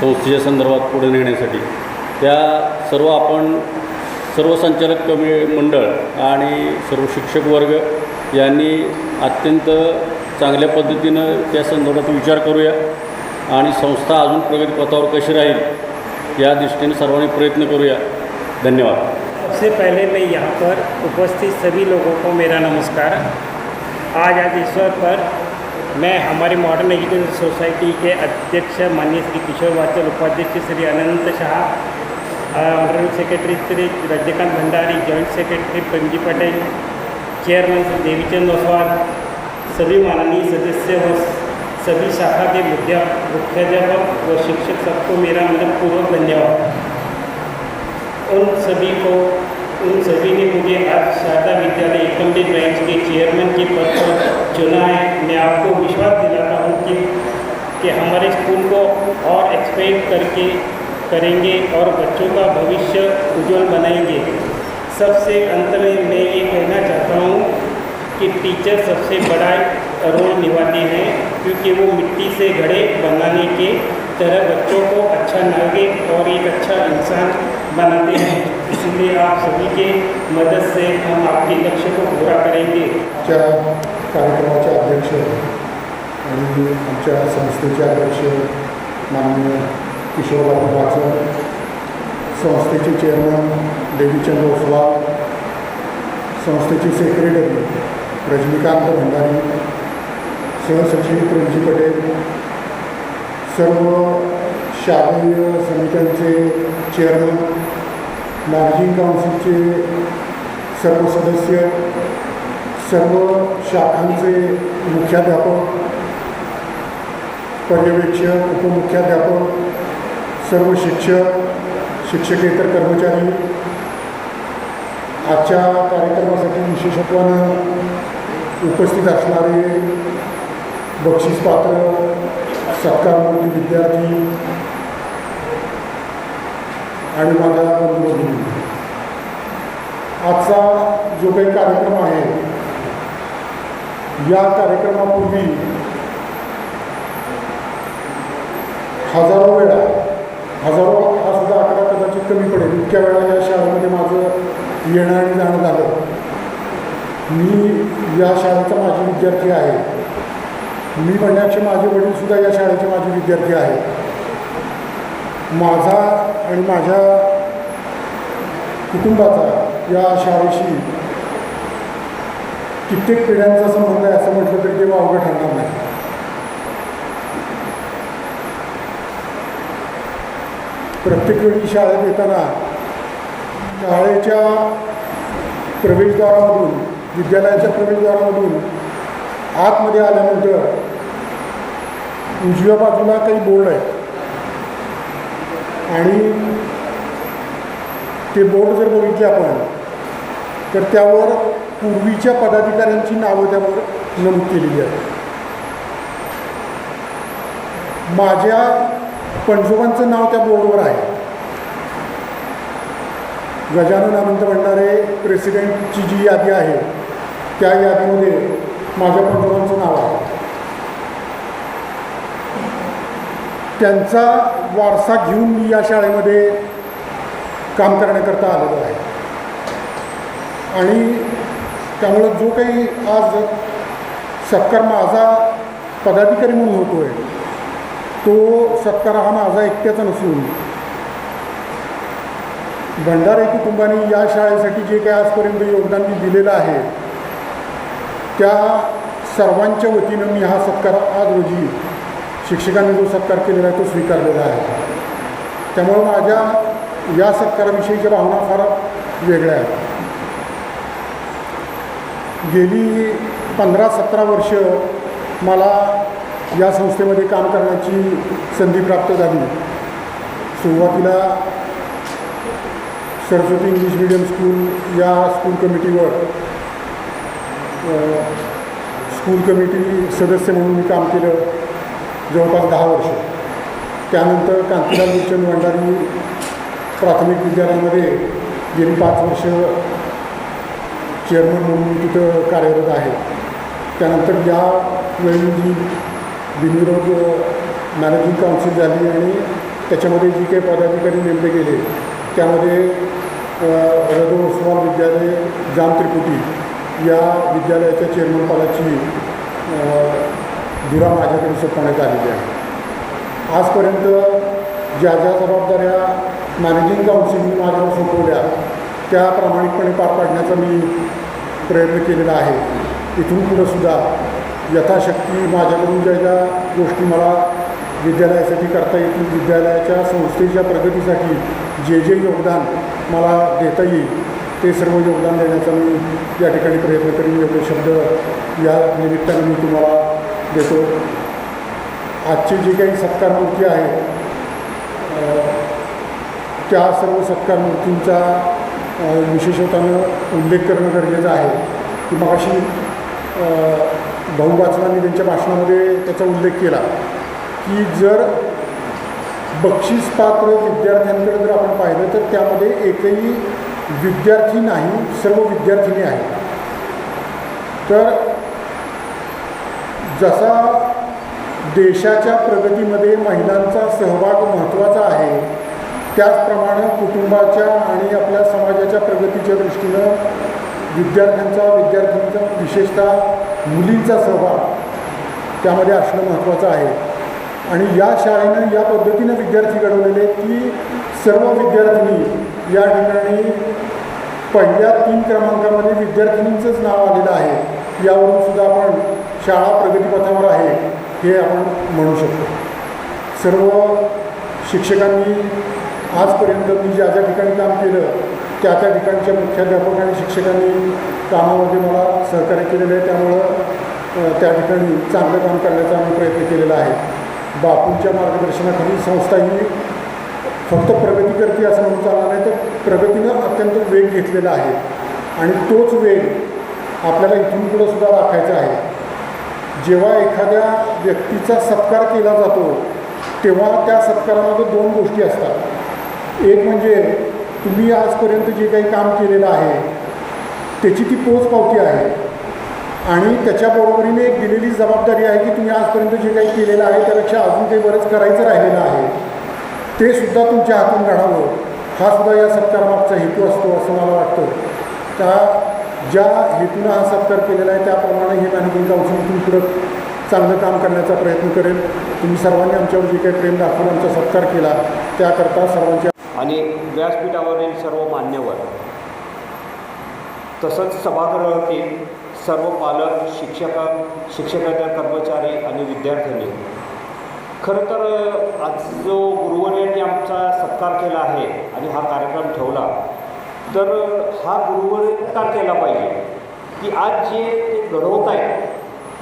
संस्थेच्या संदर्भात पुढे नेण्यासाठी त्या सर्व आपण सर्व संचालक मंडळ आणि सर्व शिक्षक वर्ग यांनी अत्यंत चांगल्या पद्धतीनं त्या संदर्भात विचार करूया आणि संस्था अजून प्रगतीपथावर कशी राहील या दृष्टीने सर्वांनी प्रयत्न करूया. धन्यवाद. सबसे पहले मैं यहाँ पर उपस्थित सभी लोगों को मेरा नमस्कार. आज ईश्वर पर मैं हमारी मॉडर्न एजुकेशन सोसाइटी के अध्यक्ष माननीय श्री किशोर बाचल, उपाध्यक्ष Shri Anant Shah, honourable secretary Shri Rajnikant Bhandari, joint secretary Premji Patel, chairman Shri Devichand Oswal, सभी माननीय सदस्य व सभी शाखा के मुख्याध्यापक व शिक्षक सबको मेरा मनपूर्वक धन्यवाद. उन सभी ने मुझे आज शारदा विद्यालय एकमली ब्रांच के चेयरमैन के पद पर चुना है. मैं आपको विश्वास दिलाता हूँ कि हमारे स्कूल को और एक्सपेंड करेंगे और बच्चों का भविष्य उज्जवल बनाएंगे. सबसे अंत में मैं ये कहना चाहता हूँ कि टीचर सबसे बड़ा रोल निभाते हैं क्योंकि वो मिट्टी से घड़े बनाने के तरह बच्चों को अच्छा नागरिक और एक अच्छा इंसान बनाते हैं. इसलिए आप सभी के मदद से हम आपके लक्ष्य को पूरा करेंगे. कार्यक्रमाचे अध्यक्ष आणि आमच्या संस्थेचे अध्यक्ष माननीय किशोर बापू बाचल, संस्थेचे चेअरमन देवीचंद ओसवाल, संस्थेचे सेक्रेटरी रजनीकांत भंडारी, सहसचिव प्रेमजी पटेल, सर्व शालेय समित्यांचे चेअरमन, मॅनेजिंग काउन्सिलचे सर्व सदस्य, सर्व शाखांचे मुख्याध्यापक, पर्यवेक्षक, उपमुख्याध्यापक, सर्व शिक्षक, शिक्षकेतर कर्मचारी, आजच्या कार्यक्रमासाठी विशेषत्वानं उपस्थित असणारे बक्षीसपात्र सत्कारमूर्ती विद्यार्थी आणि माझ्या बंधू-भगिनी, आजचा जो काही कार्यक्रम आहे या कार्यक्रमापूर्वी हजारो वेळा, हजारो हा सुद्धा आकडा कदाचित कमी पडेल, इतक्या वेळा या शाळेमध्ये माझं येणं आणि जाणं झालं. मी या शाळेचा माजी विद्यार्थी आहे. मी म्हणण्याचे माझे वडीलसुद्धा या शाळेचे माजी विद्यार्थी आहेत. माझा आणि माझ्या कुटुंबाचा या शाळेशी कित्येक पिढ्यांचा संबंध आहे असं म्हटलं तरी ते वावगं ठरणार नाही. प्रत्येक वेळी शाळेत येताना शाळेच्या प्रवेशद्वारामधून, विद्यालयाच्या प्रवेशद्वारामधून आतमध्ये आल्यानंतर उजव्या बाजूला काही बोर्ड आहेत आणि ते बोर्ड जर बघितले आपण तर त्यावर पूर्वीच्या पदाधिकाऱ्यांची नावं त्यावर नमूद केलेली आहेत. माझ्या पणजोबांचं नाव त्या बोर्डवर आहे. गजानन अनंत भंडारे प्रेसिडेंटची जी यादी आहे त्या यादीमध्ये माझ्या पणजोबांचं नाव आहे. त्यांचा वारसा घेऊन मी या शाळेमध्ये काम करण्याकरता आलेलो आहे. आणि त्यामुळं जो काही आज सत्कार माझा पदाधिकारी म्हणून होतो आहे तो सत्कार हा माझा एकट्याचा नसून भंडारे कुटुंबाने या शाळेसाठी जे काही आजपर्यंत योगदान मी दिलेलं आहे त्या सर्वांच्या वतीनं मी हा सत्कार आज रोजी शिक्षकांनी जो सत्कार केलेला आहे तो स्वीकारलेला आहे. त्यामुळं माझ्या या सत्काराविषयीच्या भावना फार वेगळ्या आहेत. गेली 15-17 वर्ष मला या संस्थेमध्ये काम करण्याची संधी प्राप्त झाली. सुरुवातीला सरस्वती इंग्लिश मीडियम स्कूल या स्कूल कमिटीवर स्कूल कमिटी सदस्य म्हणून मी काम केलं जवळपास 10 वर्ष. त्यानंतर कांतीलाल मूलचंद भंडारी प्राथमिक विद्यालयामध्ये गेली 5 वर्ष चेअरमन म्हणून तिथं कार्यरत आहे. त्यानंतर यावेळी जी बिनविरोध मॅनेजिंग काउन्सिल झाली आणि त्याच्यामध्ये जी काही पदाधिकारी नेमले गेले त्यामध्ये रदो ओसवाल विद्यालय जाम त्रिपुटी या विद्यालयाच्या चेअरमन पदाची धुरा माझ्याकडे सोपवण्यात आलेली आहे. आजपर्यंत ज्या ज्या जबाबदाऱ्या मॅनेजिंग काउन्सिलने माझ्यावर सोपवल्या त्या प्रामाणिकपणे पार पाडण्याचा मी प्रयत्न केलेला आहे. इथून पुढंसुद्धा यथाशक्ती माझ्याकडून ज्या ज्या गोष्टी मला विद्यालयासाठी करता येतील, विद्यालयाच्या संस्थेच्या प्रगतीसाठी जे जे योगदान मला देता येईल ते सर्व योगदान देण्याचा मी या ठिकाणी प्रयत्न करीन. एवढे शब्द या निमित्ताने मी तुम्हाला देतो. आजची जी काही सत्कार मूर्ती आहे त्या सर्व सत्कार मूर्तींचा विशेषतानं उल्लेख करणं गरजेचं आहे की मगाशी भाऊ वाचनांनी त्यांच्या भाषणामध्ये त्याचा उल्लेख केला की जर बक्षीसपात्र विद्यार्थ्यांकडे जर आपण पाहिलं तर त्यामध्ये एकही विद्यार्थी नाही, सर्व विद्यार्थिनी आहेत. तर जसा देशाच्या प्रगतीमध्ये महिलांचा सहभाग महत्त्वाचा आहे त्याचप्रमाणे कुटुंबाच्या आणि आपल्या समाजाच्या प्रगतीच्या दृष्टीनं विद्यार्थ्यांचा विशेषतः मुलींचा सहभाग त्यामध्ये असणं महत्त्वाचं आहे. आणि या शाळेनं या पद्धतीनं विद्यार्थी घडवलेले की सर्व विद्यार्थिनी या ठिकाणी पहिल्या 3 क्रमांकामध्ये विद्यार्थिनींचंच नाव आलेलं आहे. यावरून सुद्धा आपण शाळा प्रगतीपथावर आहे हे आपण म्हणू शकतो. सर्व शिक्षकांनी आजपर्यंत मी ज्या ज्या ठिकाणी काम केलं त्या त्या ठिकाणच्या मुख्याध्यापक आणि शिक्षकांनी कामामध्ये मला सहकार्य केलेलं आहे. त्यामुळं त्या ठिकाणी चांगलं काम करण्याचा आम्ही प्रयत्न केलेला आहे. बापूंच्या मार्गदर्शनाखाली संस्था ही फक्त प्रगती करते असं म्हणून चालणार नाही, तर प्रगतीनं अत्यंत वेग घेतलेला आहे आणि तोच वेग आपल्याला इथून पुढं सुद्धा राखायचा आहे. जेव्हा एखाद्या व्यक्तीचा सत्कार केला जातो तेव्हा त्या सत्कारामध्ये 2 गोष्टी असतात. एक म्हणजे तुम्ही आजपर्यंत जे काही काम केलेलं आहे त्याची ती पोचपावती आहे आणि त्याच्याबरोबरीने एक दिलेली जबाबदारी आहे की तुम्ही आजपर्यंत जे काही केलेलं आहे त्यापेक्षा अजून काही बरंच करायचं राहिलेलं आहे ते सुद्धा तुमच्या हातून घडावं हा सुद्धा या सत्कारामागचा हेतू असतो असं मला वाटतं. त्या ज्या हेतूनं हा सत्कार केलेला आहे त्याप्रमाणे हे मॅनेजिंग काउन्सिल इथून पुढं चांगलं काम करण्याचा प्रयत्न करेल. तुम्ही सर्वांनी आमच्यावर जे काही प्रेम दाखवून आमचा सत्कार केला त्याकरता सर्वांच्या आणि व्यासपीठावरील सर्व मान्यवर तसंच सभागृहातील सर्व पालक, शिक्षकेतर कर्मचारी आणि विद्यार्थ्यांनी, खरं तर आज जो गुरुवर्यांनी आमचा सत्कार केला आहे आणि हा कार्यक्रम ठेवला तर हा गुरुवर्य का केला पाहिजे की आज जे ते घडवत आहेत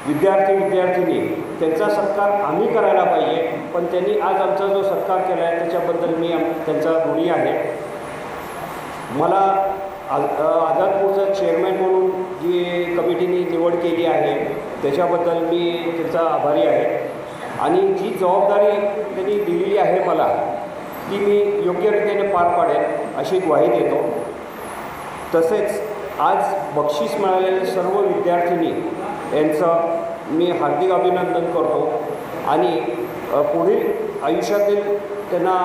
विद्यार्थी त्यांचा सत्कार आम्ही करायला पाहिजे. पण त्यांनी आज आमचा जो सत्कार केला आहे त्याच्याबद्दल मी त्यांचा ऋणी आहे. मला आझादपूरचा चेअरमॅन म्हणून जी कमिटीने निवड केली आहे त्याच्याबद्दल मी त्यांचा आभारी आहे आणि जी जबाबदारी त्यांनी दिलेली आहे मला ती मी योग्यरीतीने पार पाडेल अशी ग्वाही देतो. तसेच आज बक्षीस मिळालेले सर्व विद्यार्थिनी यांचं मी हार्दिक अभिनंदन करतो आणि पुढील आयुष्यातील त्यांना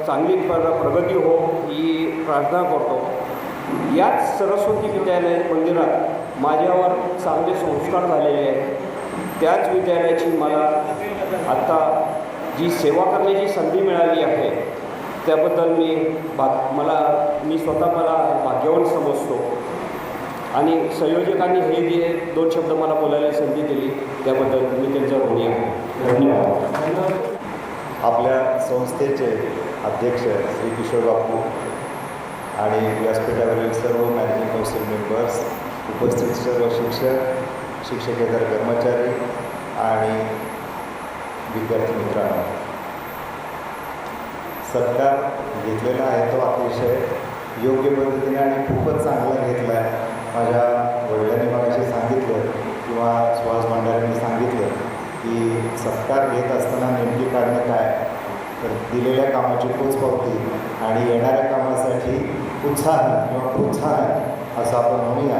चांगली प्रगती हो ही प्रार्थना करतो. याच सरस्वती विद्यालय मंदिरात माझ्यावर चांगले संस्कार झालेले आहेत. त्याच विद्यालयाची मला आत्ता जी सेवा करण्याची संधी मिळाली आहे त्याबद्दल मी स्वतः मला भाग्यवान समजतो आणि संयोजकांनी हे जे 2 शब्द मला बोलायला संधी दिली त्याबद्दल मी त्यांचा ऋणी आहे. धन्यवाद. आपल्या संस्थेचे अध्यक्ष श्री किशोर बापू आणि व्यासपीठावरील सर्व मॅनेजिंग काउन्सिल मेंबर्स, उपस्थित सर्व शिक्षक, शिक्षकेतर कर्मचारी आणि विद्यार्थी मित्रांनो, सत्कार घेतलेला आहे तो अतिशय योग्य पद्धतीने आणि खूपच चांगला घेतला आहे. माझ्या वडिलांनी मगाशी सांगितलं किंवा सुहास भंडाऱ्यांनी सांगितलं की सत्कार घेत असताना नेमकी कारणं काय, तर दिलेल्या कामाची पोचपावती आणि येणाऱ्या कामासाठी उत्साह किंवा प्रोत्साहन असं आपण म्हणूया.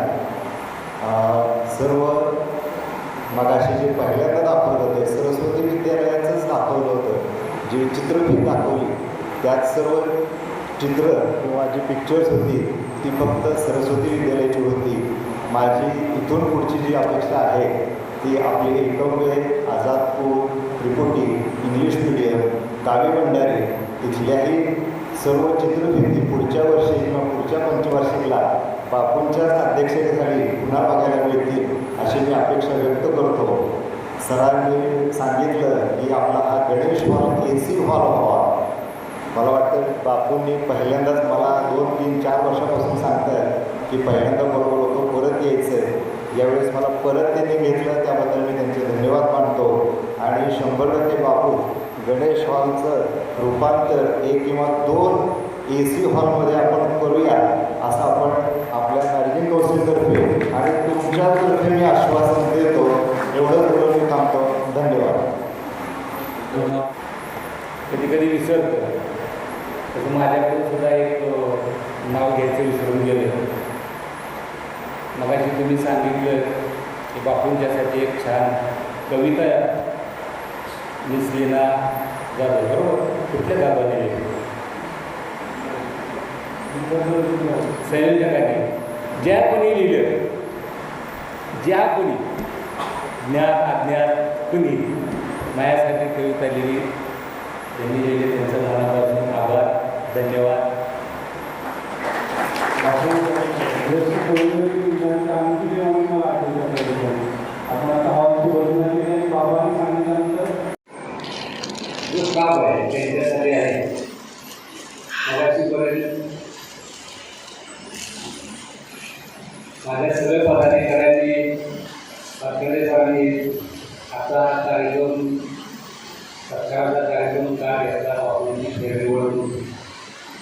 सर्व मगाशी जे पहिल्यांदा दाखवलं होतं सरस्वती विद्यालयाचंच दाखवलं होतं, जी चित्रफित दाखवली त्यात सर्व चित्र किंवा जी पिक्चर्स होती ती फक्त सरस्वती विद्यालयाची होती. माझी इथून पुढची जी अपेक्षा आहे ती आपली एकलव्य, आझादपूर, त्रिपुटी, इंग्लिश मीडियम, काव्य भंडारी इथल्याही सर्व चित्रफिती पुढच्या वर्षी किंवा पुढच्या पंचवार्षिकला बापूंच्याच अध्यक्षतेखाली पुन्हा बघायला मिळतील अशी मी अपेक्षा व्यक्त करतो. सरांनी सांगितलं की आपला हा गणेश हॉल AC हॉल व्हावा. मला वाटतं बापूंनी पहिल्यांदाच मला 2, 3, 4 वर्षापासून सांगतात की पहिल्यांदा बरोबर होतो, परत यायचं आहे. यावेळेस मला परत त्यांनी घेतलं त्याबद्दल मी त्यांचे धन्यवाद मानतो. आणि 100% बापू गणेश हॉलचं रूपांतर 1 किंवा 2 AC हॉलमध्ये आपण करूया असं आपण आपल्या मॅनेजिंग काउन्सिलतर्फे आणि तुमच्यातर्फे मी आश्वासन देतो. एवढंच बोलून मी थांबतो. धन्यवाद. कधी कधी विसरतो, तसं माझ्याकडून सुद्धा एक नाव घ्यायचं विसरून गेलं. मगाशी तुम्ही सांगितलं की बापूंच्यासाठी एक छान कविता मिस लीना जाधव, बरोबर? कुठल्या जाधवने संयोजकांनी ज्या कोणी लिहिलं, ज्या कोणी ज्ञात अज्ञात कुणी माझ्यासाठी कविता लिहिली, त्यांनी लिहिले त्यांचं मनापासून आभार, धन्यवाद. आपण आता हॉलची बदलून बाबांनी सांगितल्यानंतर जो काम आहे त्यांच्यासाठी आहे. मगाशीपर्यंत माझ्या सगळ्या पदाधिकाऱ्यांनी सरांनी आता कार्यक्रम सत्काराचा कार्यक्रम का घेतला, बापूंची फेरनिवडणूक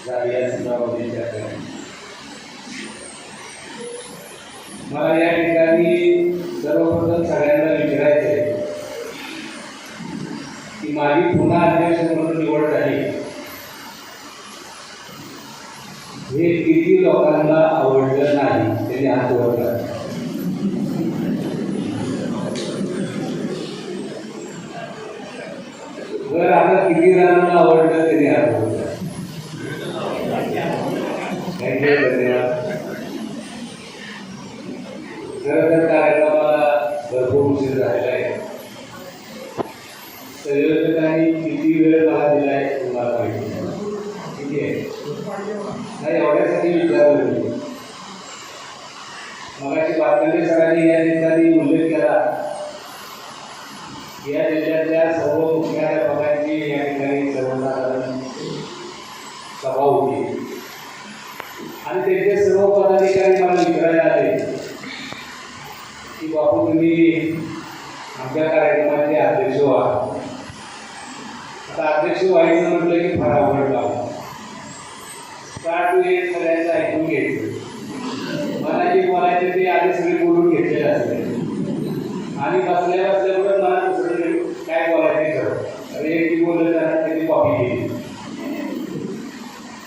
झाली या संदर्भामध्ये चर्चा. मला या ठिकाणी सर्वप्रथम सगळ्यांना विचारायचं आहे की माझी पुन्हा अध्यक्ष म्हणून निवड झाली हे किती लोकांना आवडलं नाही, त्यांनी हात वरला. जर आता किती जणांना आवडलं त्यांनी हात वरला. धन्यवाद. खरं तर कार्यक्रमाला भरपूर उशीर झालेला आहे. संयोजकांनी किती वेळ मला दिला आहे तुम्हाला माहिती ठीक आहे. नाही एवढ्यासाठी विचारलं मी. मगाशी बातमी सरांनी या ठिकाणी उल्लेख केला या जिल्ह्यातल्या सर्व मुख्याध्यापकांची या ठिकाणी सर्वसाधारण सभा होती आणि त्यांचे सर्व पदाधिकारी मला विचारायला आले की बापू तुम्ही आमच्या कार्यक्रमाचे अध्यक्ष व्हा. आता अध्यक्ष व्हायचं म्हटलं की फार अवघड काम. का तू हे सगळ्यांचं ऐकून घ्यायचं. मला जे बोलायचे ते आधी सगळे बोलून घेतलेले असते आणि बसल्या बसल्यावर मला दुसरं काय बोलायचे ठरवलं. अरे एक ती बोललं जाणार त्यांनी कॉपी केली.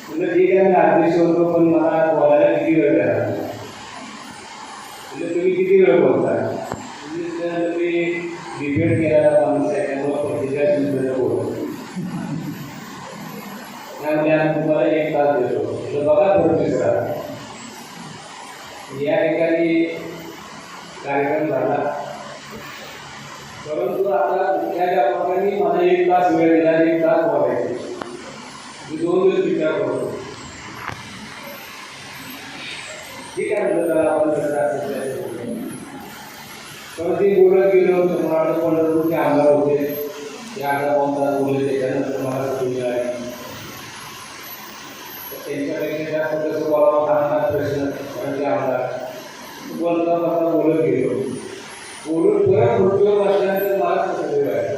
म्हणजे ठीक आहे मी अध्यक्ष होतो पण मला बोलायला किती वेळ द्यायला. म्हणजे तुम्ही किती वेळ बोलता. म्हणजे मी डिबेट केलेला माणूस आहे त्यामुळे 45 मिनिटं बोलतो. त्यामुळे आम्ही तुम्हाला 1 तास देतो. तर बघा प्रोफेसर या ठिकाणी कार्यक्रम झाला परंतु आता मुख्याध्यापकांनी मला 1 तास वेळ दिला. 1 तास बोलायचे मी 2 दिवस विचार करतो. ठीक आहे म्हणलं त्याला आपण पण ते बोलत गेलो तुम्हाला पंढरपूरचे आमदार होते. ते आमदार 2 तास बोलले त्याच्यानंतर मला सुट्टी मिळाली. त्यांच्यापेक्षा जास्त कसं बोलावं सांगणार प्रश्न कारण ते आमदार बोलता बसता बोलत गेलो. बोलून परत खुर्चीवर बसल्यानंतर मला कसं वेळ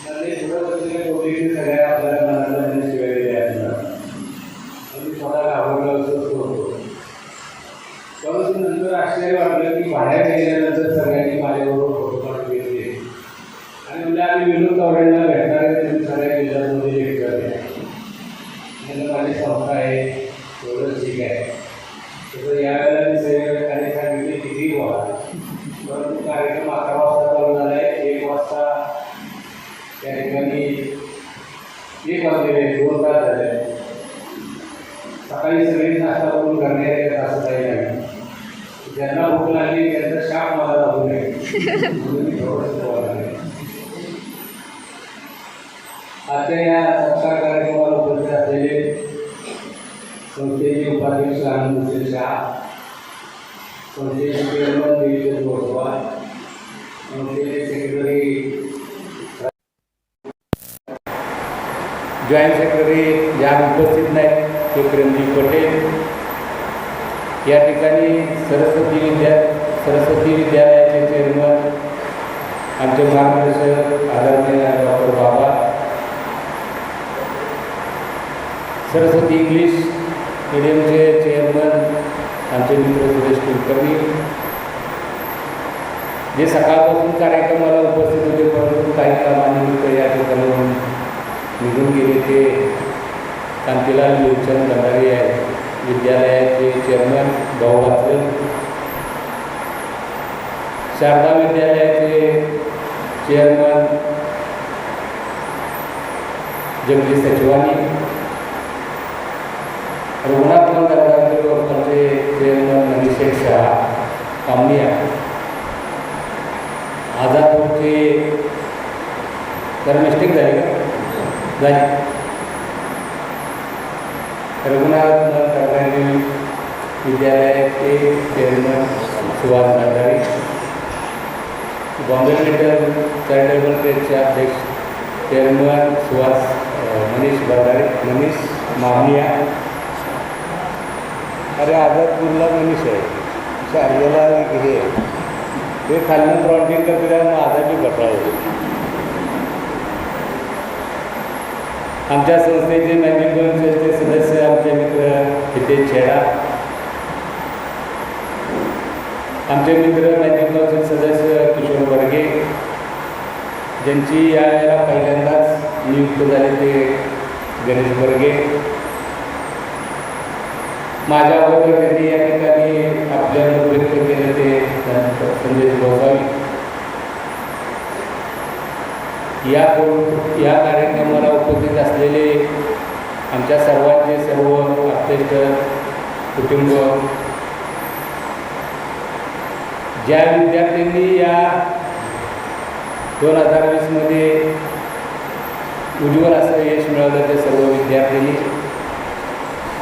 म्हणजे पुढं बसलेल्या गोष्टी सगळ्या आपल्याला मनाला म्हणजे शिवाय दिल्या मी स्वतः घाबरलो असं होतो. परंतु नंतर आश्चर्य वाटलं की बाहेर गेल्यानंतर सगळ्यांनी माझ्याबरोबर फोटो काढून घेतले आणि म्हणजे आम्ही विनोद तावडेंना भेटणार आहे त्यांनी सगळ्या जिल्ह्यांमध्ये लेक्चर दिले. म्हणजे माझी संस्था आहे एवढं ठीक आहे. तसं यावेळेला मी सगळ्या सांगितले किती बोला परंतु कार्यक्रम 11 वाजता चालू झाला आहे. 1 वाजता त्या ठिकाणी 1 वाजलेले 2 तास झाले. सकाळी सगळी नाश्ता करून करण्यात येत असं काही नाही. ज्यांना भूक लागली त्यांचा शाप मला लागू नये म्हणून मी थोडंसं बोलणार आहे. आजच्या या सत्कार कार्यक्रमाला उपस्थित असलेले संस्थेचे उपाध्यक्ष आनंद शाह, संस्थेचे चेअरमन देवेंद्र गोस्वाल, संस्थेचे सेक्रेटरी जॉईंट सेक्रेटरी ज्या उपस्थित नाहीत ते प्रेमजी पटेल. या ठिकाणी सरस्वती विद्यालयाचे चेअरमन आमचे मार्गदर्शक आदरणीय डॉक्टर बाबा, सरस्वती इंग्लिश मीडियमचे चेअरमन आमचे मित्र सुरेश कुलकर्णी, जे सकाळपासून कार्यक्रमाला उपस्थित होते परंतु काही कामानिमित्त या ठिकाणाहून निघून गेले ते कांतीलाल विलचंद भंडारी विद्यालयाचे चेअरमन भाऊ वाचल, शारदा विद्यालयाचे चेअरमन जगदीश सचिवानी, रघुनाथ मंदिराचे चेअरमन अभिषेक शाह कामनिया, आझादपूरचे तर मिस्टेक झाली का झाली रघुनाथ मंदिर विद्यालयाचे chairman Suhas Bhandari, Bombay medical charitable ट्रस्टचे अध्यक्ष चेअरमन मनीष भंडारी, मनीष मामिया. अरे आझादपूरला मनीष आहे शार्याला हे ते खालनं फ्रॉन्टिंग करते मग आझादी घटाळले. आमच्या संस्थेचे मॅनेजिंग काउन्सिलचे सदस्य आमचे मित्र हितेश छेडा, आमचे मित्र मॅनेजिंग काउन्सिल सदस्य किशोर बर्गे, ज्यांची यावेळेला पहिल्यांदाच नियुक्त झाले ते गणेश बर्गे. माझ्या अगोदर त्यांनी या ठिकाणी आपल्याला व्यक्त केले ते संदेश गोसावी. या कार्यक्रमाला उपस्थित असलेले आमच्या सर्वांचे सर्व आप्तेष्ट कुटुंब, ज्या विद्यार्थ्यांनी या 2020मध्ये उज्ज्वल असं यश मिळवलं ते सर्व विद्यार्थ्यांनी,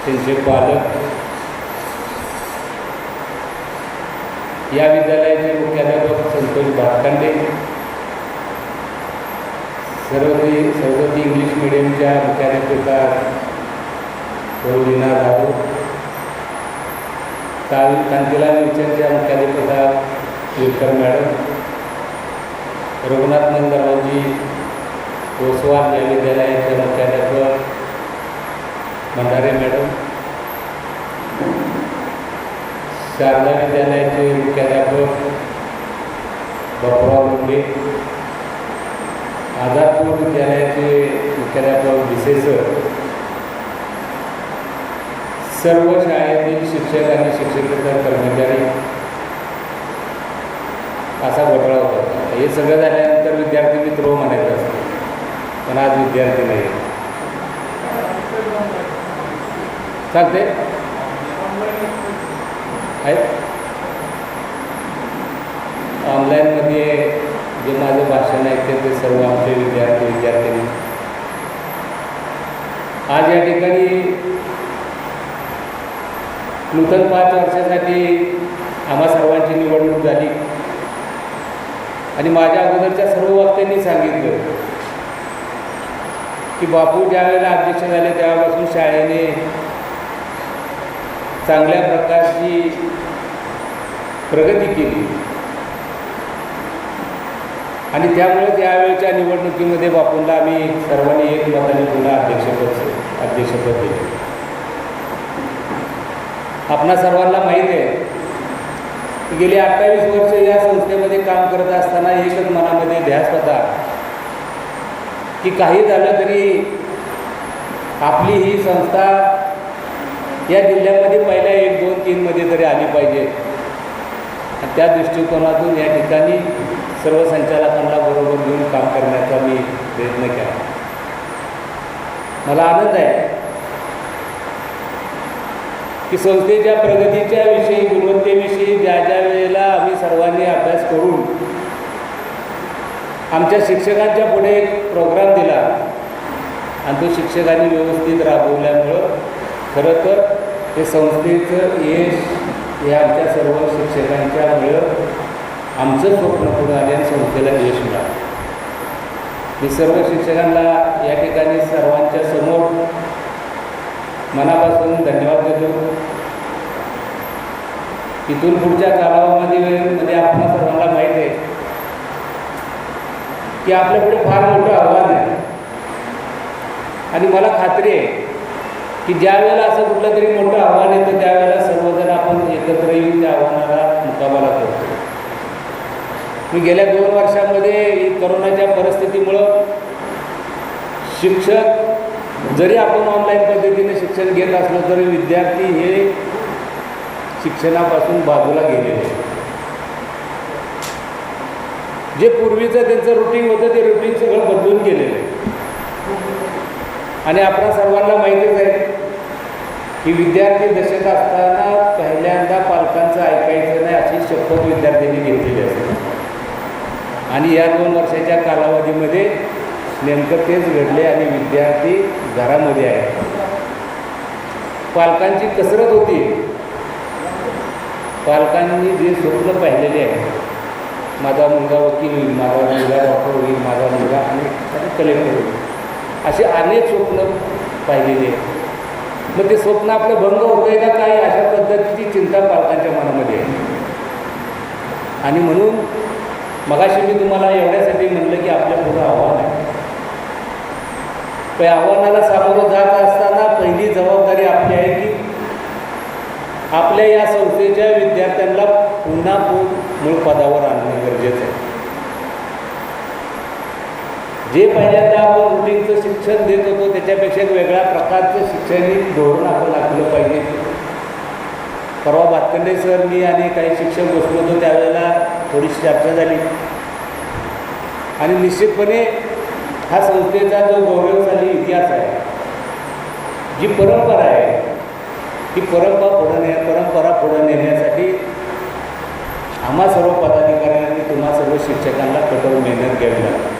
त्यांचे पालक, या विद्यालयाचे मुख्याध्यापक संतोष भातखंडे, सरस्वती इंग्लिश मीडियमच्या मुख्याध्यापिका लीना जाधव, कांतीलाल विलचंदच्या मुख्याध्यापिका विलकर मॅडम, रघुनाथ मंदिराजी गोस्वाल या विद्यालयाचे मुख्याध्यापक भंडारे मॅडम, शारदा विद्यालयाचे मुख्याध्यापक बापूराव मुंडे, आझादपूर विद्यालयाचे मुख्याध्यापक भिसे सर, सर्व शाळेतील शिक्षक आणि शिक्षकेतर कर्मचारी असा घोटाळा होता. हे सगळं झाल्यानंतर विद्यार्थी मित्र म्हणायचं असतं, पण आज विद्यार्थी नाही. चालते आहेत ऑनलाईनमध्ये जे माझं भाषण आहे ते सर्व आमचे विद्यार्थी आज या ठिकाणी नूतन 5 वर्षासाठी आम्हा सर्वांची निवडणूक झाली आणि माझ्या अगोदरच्या सर्व वक्त्यांनी सांगितलं की बापू ज्यावेळेला अध्यक्ष झाले तेव्हापासून शाळेने चांगल्या प्रकारची प्रगती केली आणि त्यामुळे त्यावेळेच्या निवडणुकीमध्ये बापूंना आम्ही सर्वांनी एक मताने पुन्हा अध्यक्षपद दिले. आपणा सर्वांना माहीत आहे की गेली 28 वर्ष या संस्थेमध्ये काम करत असताना एकच मनामध्ये ध्यास होता की काही झालं तरी आपली ही संस्था या जिल्ह्यामध्ये पहिल्या 1, 2, 3 मध्ये तरी आली पाहिजे. आणि त्या दृष्टिकोनातून या ठिकाणी सर्व संचालकांना बरोबर घेऊन काम करण्याचा मी प्रयत्न केला. मला आनंद आहे की संस्थेच्या प्रगतीच्या विषयी, गुणवत्तेविषयी ज्या वेळेला आम्ही सर्वांनी अभ्यास करून आमच्या शिक्षकांच्या पुढे एक प्रोग्राम दिला आणि तो शिक्षकांनी व्यवस्थित राबवल्यामुळं खरं तर हे संस्थेचं यश हे आमच्या सर्व शिक्षकांच्यामुळं आमचं स्वप्न पुढं आले आणि संस्थेला यश मिळालं. मी सर्व शिक्षकांना या ठिकाणी सर्वांच्या समोर मनापासून धन्यवाद देतो. इथून पुढच्या कालावधीमध्ये आपल्या सर्वांना माहीत आहे की आपल्यापुढे फार मोठं आव्हान आहे आणि मला खात्री आहे की ज्या वेळेला असं कुठलं तरी मोठं आव्हान येतं त्यावेळेला सर्वजण आपण एकत्र येऊन त्या आव्हानाला मुकाबला करतो. मी गेल्या 2 वर्षामध्ये करोनाच्या परिस्थितीमुळं शिक्षक जरी आपण ऑनलाईन पद्धतीने शिक्षण घेत असलं तरी विद्यार्थी हे शिक्षणापासून बाजूला गेलेले. जे पूर्वीचं त्यांचं रुटीन होतं ते रुटीन सगळं बदलून गेलेलं आहे. आणि आपल्या सर्वांना माहितीच आहे की विद्यार्थी दशेत असताना पहिल्यांदा पालकांचं ऐकायचं नाही अशी शपथ विद्यार्थ्यांनी घेतलेली असते. आणि या 2 वर्षाच्या कालावधीमध्ये नेमकं तेच घडले आणि विद्यार्थी घरामध्ये आहेत. पालकांची कसरत होती. पालकांनी जे स्वप्न पाहिलेले आहे, माझा मुलगा वकील होईल, माझा मुलगा डॉक्टर होईल, माझा मुलगा आणि कलेक्टर होईल, असे अनेक स्वप्न पाहिलेले आहेत. मग ते स्वप्न आपलं भंग होतं आहे का काय अशा पद्धतीची चिंता पालकांच्या मनामध्ये आहे. आणि म्हणून मगाशी मी तुम्हाला एवढ्यासाठी म्हणलं की आपल्या पुढं आव्हान आहे. पण आव्हानाला सामोरं जात असताना पहिली जबाबदारी आपली आहे की आपल्या या संस्थेच्या विद्यार्थ्यांना पुन्हा मूळ पदावर आणणे गरजेचं आहे. जे पहिल्यांदा आपण रुटीनचं शिक्षण देत होतो त्याच्यापेक्षा एक वेगळ्या प्रकारचं शैक्षणिक धोरण आपण आखलं पाहिजे. परवा भातखंडे सर, मी आणि काही शिक्षक बसलो होतो त्यावेळेला थोडीशी चर्चा झाली आणि निश्चितपणे हा संस्थेचा जो गौरवशाली इतिहास आहे, जी परंपरा आहे, ती परंपरा पुढे नेण्यासाठी आम्हा सर्व पदाधिकाऱ्यांनी, तुम्हा सर्व शिक्षकांना कठोर मेहनत घ्यावी लागते.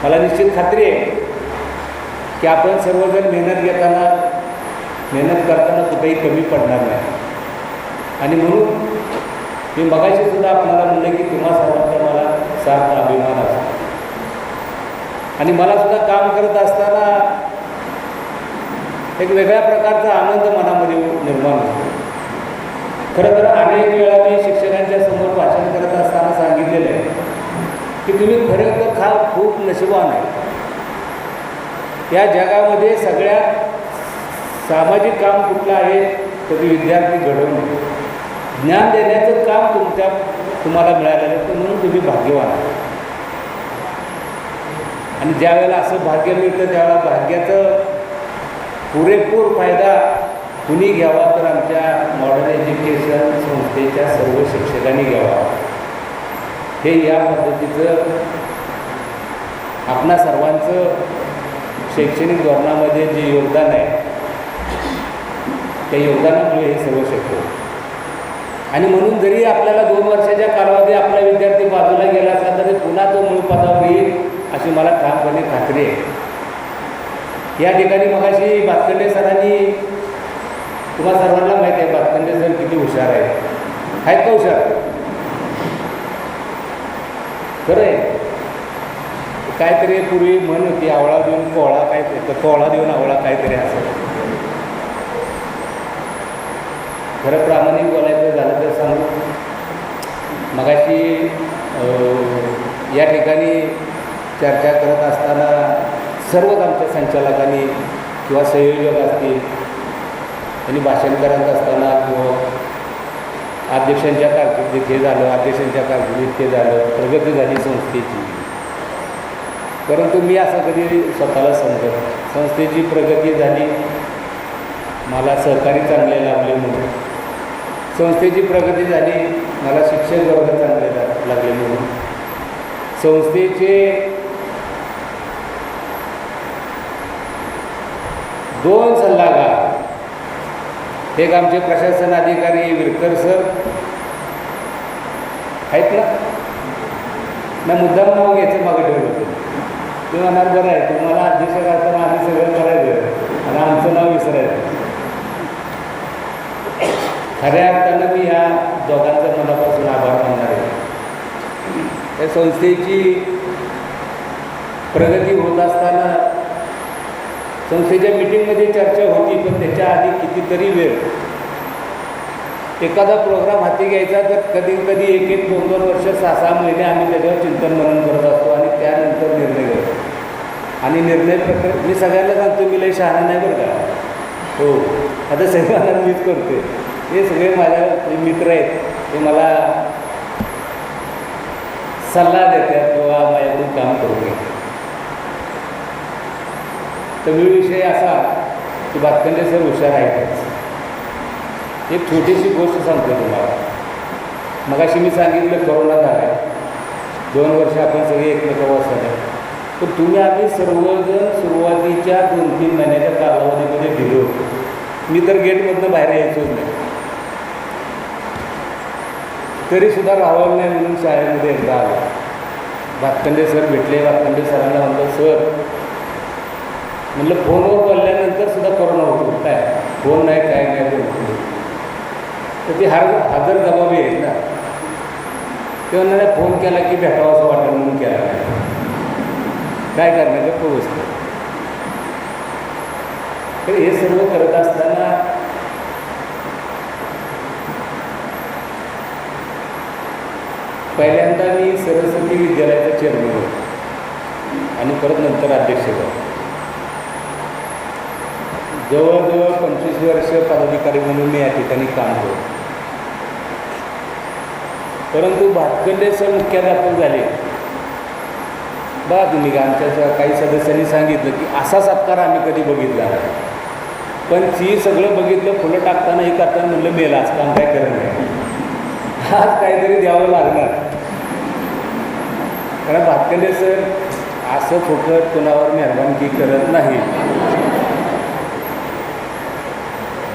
मला निश्चित खात्री आहे की आपण सर्वजण मेहनत करताना कुठेही कमी पडणार नाही. आणि म्हणून मी मगाशी सुद्धा आपल्याला म्हणलं की तुम्हा सर्वांचा मला सार्थ अभिमान असतो. आणि मला सुद्धा काम करत असताना एक वेगळ्या प्रकारचा आनंद मनामध्ये निर्माण होतो. खरं तर अनेक वेळा मी शिक्षकांच्या समोर भाषण करत असताना सांगितलेलं आहे की तुम्ही खरं तर खूप नशिबान आहे. या जगामध्ये सगळ्यात सामाजिक काम कुठलं आहे तर ते विद्यार्थी घडवणे. ज्ञान देण्याचं काम तुम्हाला मिळालेलं आहे, म्हणून तुम्ही भाग्यवान आहात. आणि ज्या वेळेला असं भाग्य मिळतं त्यावेळेला भाग्याचं पुरेपूर फायदा कुणी घ्यावा तर आमच्या मॉडर्न एज्युकेशन संस्थेच्या सर्व शिक्षकांनी घ्यावा. हे या पद्धतीचं आपणा सर्वांचं शैक्षणिक धोरणामध्ये जे योगदान आहे त्या योगदानामुळे हे सर्व शक्य होतं. आणि म्हणून जरी आपल्याला 2 वर्षाच्या कालावधी आपला विद्यार्थी बाजूला गेला असला तरी पुन्हा तो मूळ पदावर येईल अशी मला ठामपणे खात्री आहे. या ठिकाणी मगाशी भातखंडे सरांनी, तुम्हाला सर्वांना माहीत आहे भातखंडे सर किती हुशार आहेत का हुशार? खरं आहे. काहीतरी पूर्वी म्हण होती, आवळा देऊन कोहळा, काय कोहळा देऊन आवळा, काहीतरी असं. खरं प्रामाणिक बोलायचं झालं तर सांगू, मगाशी या ठिकाणी चर्चा करत असताना सर्वच आमच्या संचालकांनी किंवा संयोजक असतील त्यांनी भाषण करत असताना किंवा अध्यक्षांच्या कारकिर्दीत हे झालं, अध्यक्षांच्या कारकिर्दीत हे झालं, प्रगती झाली संस्थेची. परंतु मी असं कधी स्वतःला समजत, संस्थेची प्रगती झाली, मला सहकारी चांगले लाभले म्हणून, संस्थेची प्रगती झाली, मला शिक्षक वर्ग चांगले लागले म्हणून, संस्थेचे 2 सल्लागार, एक आमचे प्रशासन अधिकारी विरकर सर आहेत ना मुद्दाम नाव घ्यायचं मागे ठेवलं होतं. ते म्हणणार बरं आहे, तुम्हाला अध्यक्ष करताना आम्ही सगळं करायचं आणि आमचं नाव विसरायचं. खऱ्या अर्थानं मी ह्या दोघांचा मनापासून आभार मानणार आहे. या संस्थेची प्रगती होत असताना संस्थेच्या मिटिंगमध्ये चर्चा होती, पण त्याच्या आधी कितीतरी वेळ एखादा प्रोग्राम हाती घ्यायचा तर कधी कधी 1-1, 2-2 वर्ष, 6-6 महिने आम्ही त्याच्यावर चिंतन मनन करत असतो आणि त्यानंतर निर्णय घेतो. आणि निर्णय प्रक्रिया मी सगळ्यांना सांगतो, मी लई शहाणा नाही बरं का. हो, आता सगळ्यांना मीच करते. हे सगळे माझ्या मित्र आहेत, ते मला सल्ला देतात किंवा माझ्याकडून काम करून घेतात. तर विषय असा की भातखंडे सर हुशार आहेतच. एक छोटीशी गोष्ट सांगतो तुम्हाला. मगाशी मी सांगितलं कोरोना झाला, 2 वर्ष आपण सगळे एकमेकावर झाले, पण तुम्ही आम्ही सर्वजण सुरुवातीच्या 2-3 महिन्याच्या कालावधीमध्ये दिलो. मी तर गेटमधनं बाहेर यायचोच नाही, तरीसुद्धा राहावं नाही म्हणून शाळेमध्ये एकदा आलो. भातखंडे सर भेटले. भातखंडे सरांना म्हणलं, सर म्हणलं फोनवर बोलल्यानंतर सुद्धा कोरोना होतो काय, फोन नाही काय नाही बोलतो. तर ते हजर जबाबी आहेत ना. ते म्हणणारे फोन केला की भेटावं असं वाटलं म्हणून केला नाही, काय करणार गप्प बसतो. तर हे सर्व करत असताना पहिल्यांदा मी सरस्वती विद्यालयाचा चेअरमन होतो आणि परत नंतर अध्यक्ष झालो. जवळजवळ 25 वर्ष पदाधिकारी म्हणून मी या ठिकाणी काम करतो. परंतु भातखंडे सर मुख्याध्यापक झाले. बघा तुम्ही, आमच्या काही सदस्यांनी सांगितलं की असा सत्कार आम्ही कधी बघितला नाही. पण ती सगळं बघितलं, फुलं टाकताना हे करताना म्हणलं मेला, आज काम काय करत नाही, आज काहीतरी द्यावं लागणार. कारण भातखंडे सर असं फुकट कुणावर मेहरबानगी करत नाही.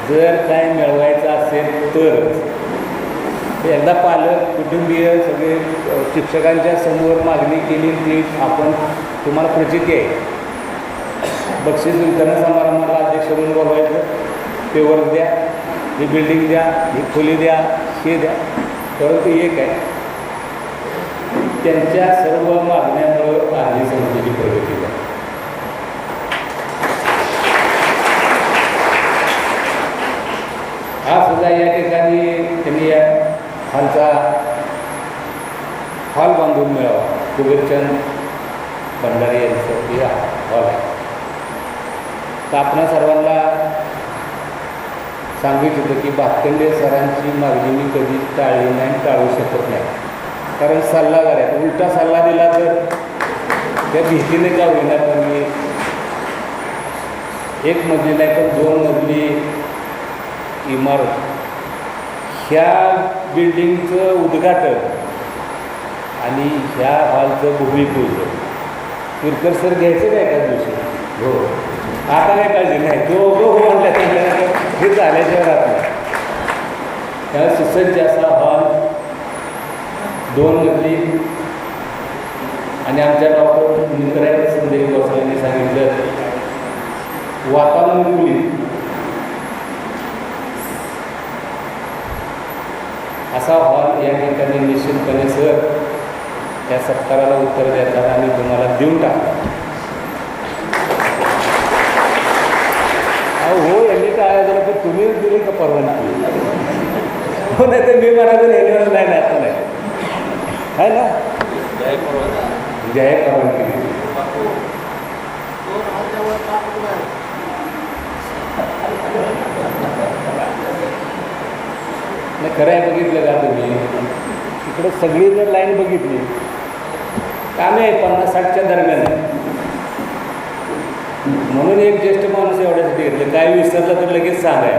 जर काय मिळवायचं असेल तर एकदा पालक, कुटुंबीय सगळे शिक्षकांच्या समोर मागणी केली ती आपण तुम्हाला प्रचिती आहे. बक्षीस वितरण समारंभाला अध्यक्ष म्हणून बोलवायचं, पेवर द्या, ही बिल्डिंग द्या, ही खोली द्या, हे द्या. परंतु एक आहे, त्यांच्या सर्व मागण्यामुळं आधी संस्थेची प्रगती झाली. हा सुद्धा या ठिकाणी त्यांनी या हॉलचा हॉल बांधून मिळावा. कुबेरचंद भंडारी यांचं हे हॉल आहे. तर आपणा सर्वांना सांगायचं होतं की भातखंडे सरांची मागणी मी कधी टाळली नाही, टाळू शकत नाही. कारण सल्लागार आहे, उलटा सल्ला दिला तर त्या भीतीने का होईना पण मी 1 मजली नाही पण 2 मजली इमारत ह्या बिल्डिंगचं उद्घाटन आणि ह्या हॉलचं भूमिपूजन किरकर सर घ्यायचं काय एका दिवशी. हो, आता काय काळजी नाही, हो म्हणल्यानंतर हे झाल्याशिवाय राहत नाही. त्या सुसज्ज असा हॉल 2 मजली आणि आमच्या डॉक्टर मित्रांनी संदेश भोसलेंनी सांगितलं वातानुकूलित असा हॉल या ठिकाणी निश्चितपणे सर त्या सत्काराला उत्तर देतात आणि तुम्हाला देऊन टाकतात. हो यांनी काय झालं पण तुम्ही दिली का परवानगी? हो, नाही तर मी म्हणायचं येणार नाही आता नाही आहे ना, जाहीर परवानगी दिली. नाही खरं आहे, बघितलं का तुम्ही इकडं सगळी जर लाईन बघितली कामे आहे 50-60च्या दरम्यान आहे. म्हणून एक ज्येष्ठ माणूस एवढ्यासाठी घेतलं, काय विसरलं तर लगेच सांगाय.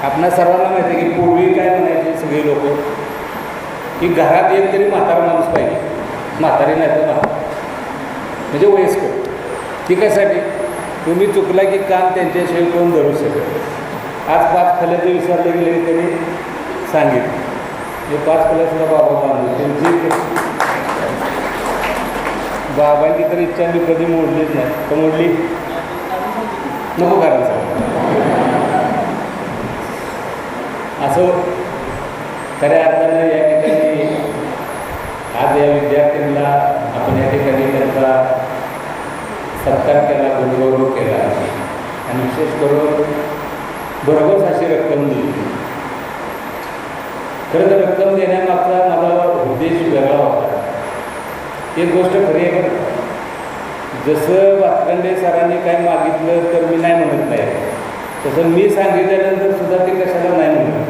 आपणा सर्वांना माहिती आहे की पूर्वी काय म्हणायचे सगळे लोक की घरात एक तरी म्हातारा माणूस पाहिजे, म्हातारी नाही तर म्हातारा म्हणजे वयस्कर. ती कशासाठी? तुम्ही चुकला की काम त्यांच्याशिवाय कोण धरू शकेल. आज 5 खोल्याचं विसरले गेले त्यांनी सांगितलं हे 5 खोल्यासुद्धा बाबा बांधले त्यांची बाबांची तर इच्छा मी कधी मोडलीच नाही. तर मोडली नको कारण असं खऱ्या अर्थाने या ठिकाणी आज या विद्यार्थ्यांना आपण या ठिकाणी त्यांचा सत्कार केला, गुणगौरव केला आणि विशेष करून बरोबरच अशी रक्कम दिली. खरं तर रक्कम देण्यामागचा माझा उद्देश वेगळा होता. एक गोष्ट खरी आहे बरं, जसं भातखंडे सरांनी काय मागितलं तर मी नाही म्हणत नाही, तसं मी सांगितल्यानंतर सुद्धा ते कशाला नाही म्हणत.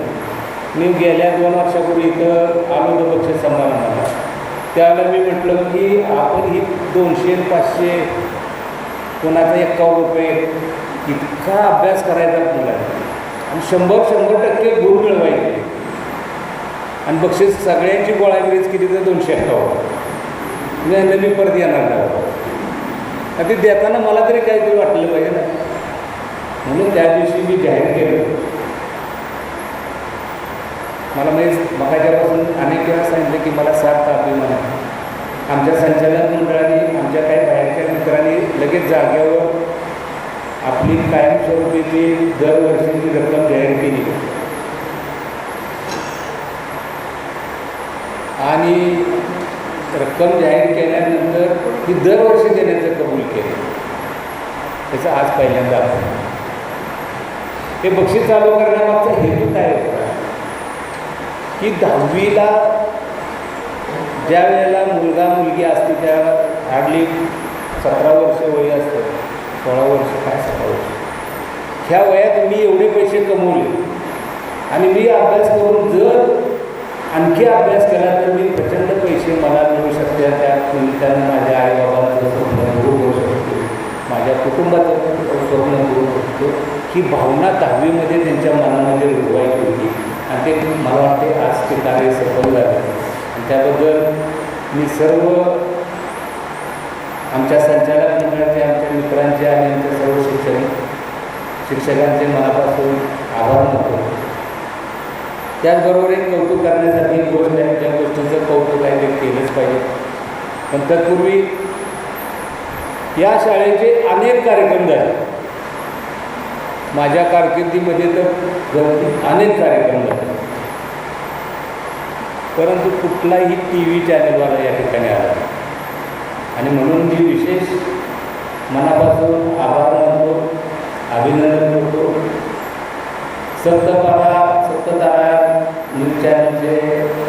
मी गेल्या 2 वर्षापूर्वी इथं आलो होतो बक्षीस समारंभाला, त्यावेळेला मी म्हटलं की आपण ही 200-500 कोणाचा 51 रुपये इतका अभ्यास करायचा मुलांना आणि 100% गुण मिळवायचे आणि बक्षीस सगळ्यांची गोळागिरीच किती तर 251 मी परत येणार नाही. ते देताना मला तरी काहीतरी वाटलं पाहिजे ना, म्हणून त्या दिवशी मी जाहीर केलं. मला माहीत मगाच्यापासून अनेक वेळा सांगितलं की मला 7 अभिमान आहे. आमच्या संचालक मंडळाने आमच्या काही बाहेरच्या मित्रांनी लगेच जागेवर आपली कायमस्वरूपीची दरवर्षीची रक्कम जाहीर केली आणि रक्कम जाहीर केल्यानंतर ती दरवर्षी देण्याचं कबूल केलं. त्याचं आज पहिल्यांदा हे बक्षीस चालू करण्यामागचा हेतू काय होता की 10वीला ज्या वेळेला मुलगा मुलगी असते त्या हार्डली 17 वर्ष वय असतं, 16 वर्ष काय 17 वर्ष, ह्या वयात मी एवढे पैसे कमवले आणि मी अभ्यास करून जर आणखी अभ्यास केला तर मी प्रचंड पैसे मला मिळू शकते. त्या निमित्तानं माझ्या आईबाबांचं स्वप्न पूर्ण होऊ शकतो, माझ्या कुटुंबाचं स्वप्न पूर्ण होतो. ही भावना 10वीमध्ये त्यांच्या मनामध्ये रुजवायची होती आणि ते मला वाटते आज ते कार्य सफल झालं आणि त्याबद्दल मी सर्व आमच्या संचालक मंडळाचे, आमच्या मित्रांचे आणि आमच्या सर्व शिक्षकांचे मनापासून आभार मानतो. त्याचबरोबर एक कौतुक करण्यासाठी एक गोष्ट आहे, त्या गोष्टीचं कौतुक आहे ते केलंच पाहिजे. पण तत्पूर्वी या शाळेचे अनेक कार्यक्रम झाले. माझ्या कारकिर्दीमध्ये तर अनेक कार्यक्रम झाले, परंतु कुठलाही TV चॅनलवाला या ठिकाणी आला आणि म्हणून मी विशेष मनापासून आभार मानतो, अभिनंदन करतो. सप्ततारा न्यूज चॅनलचे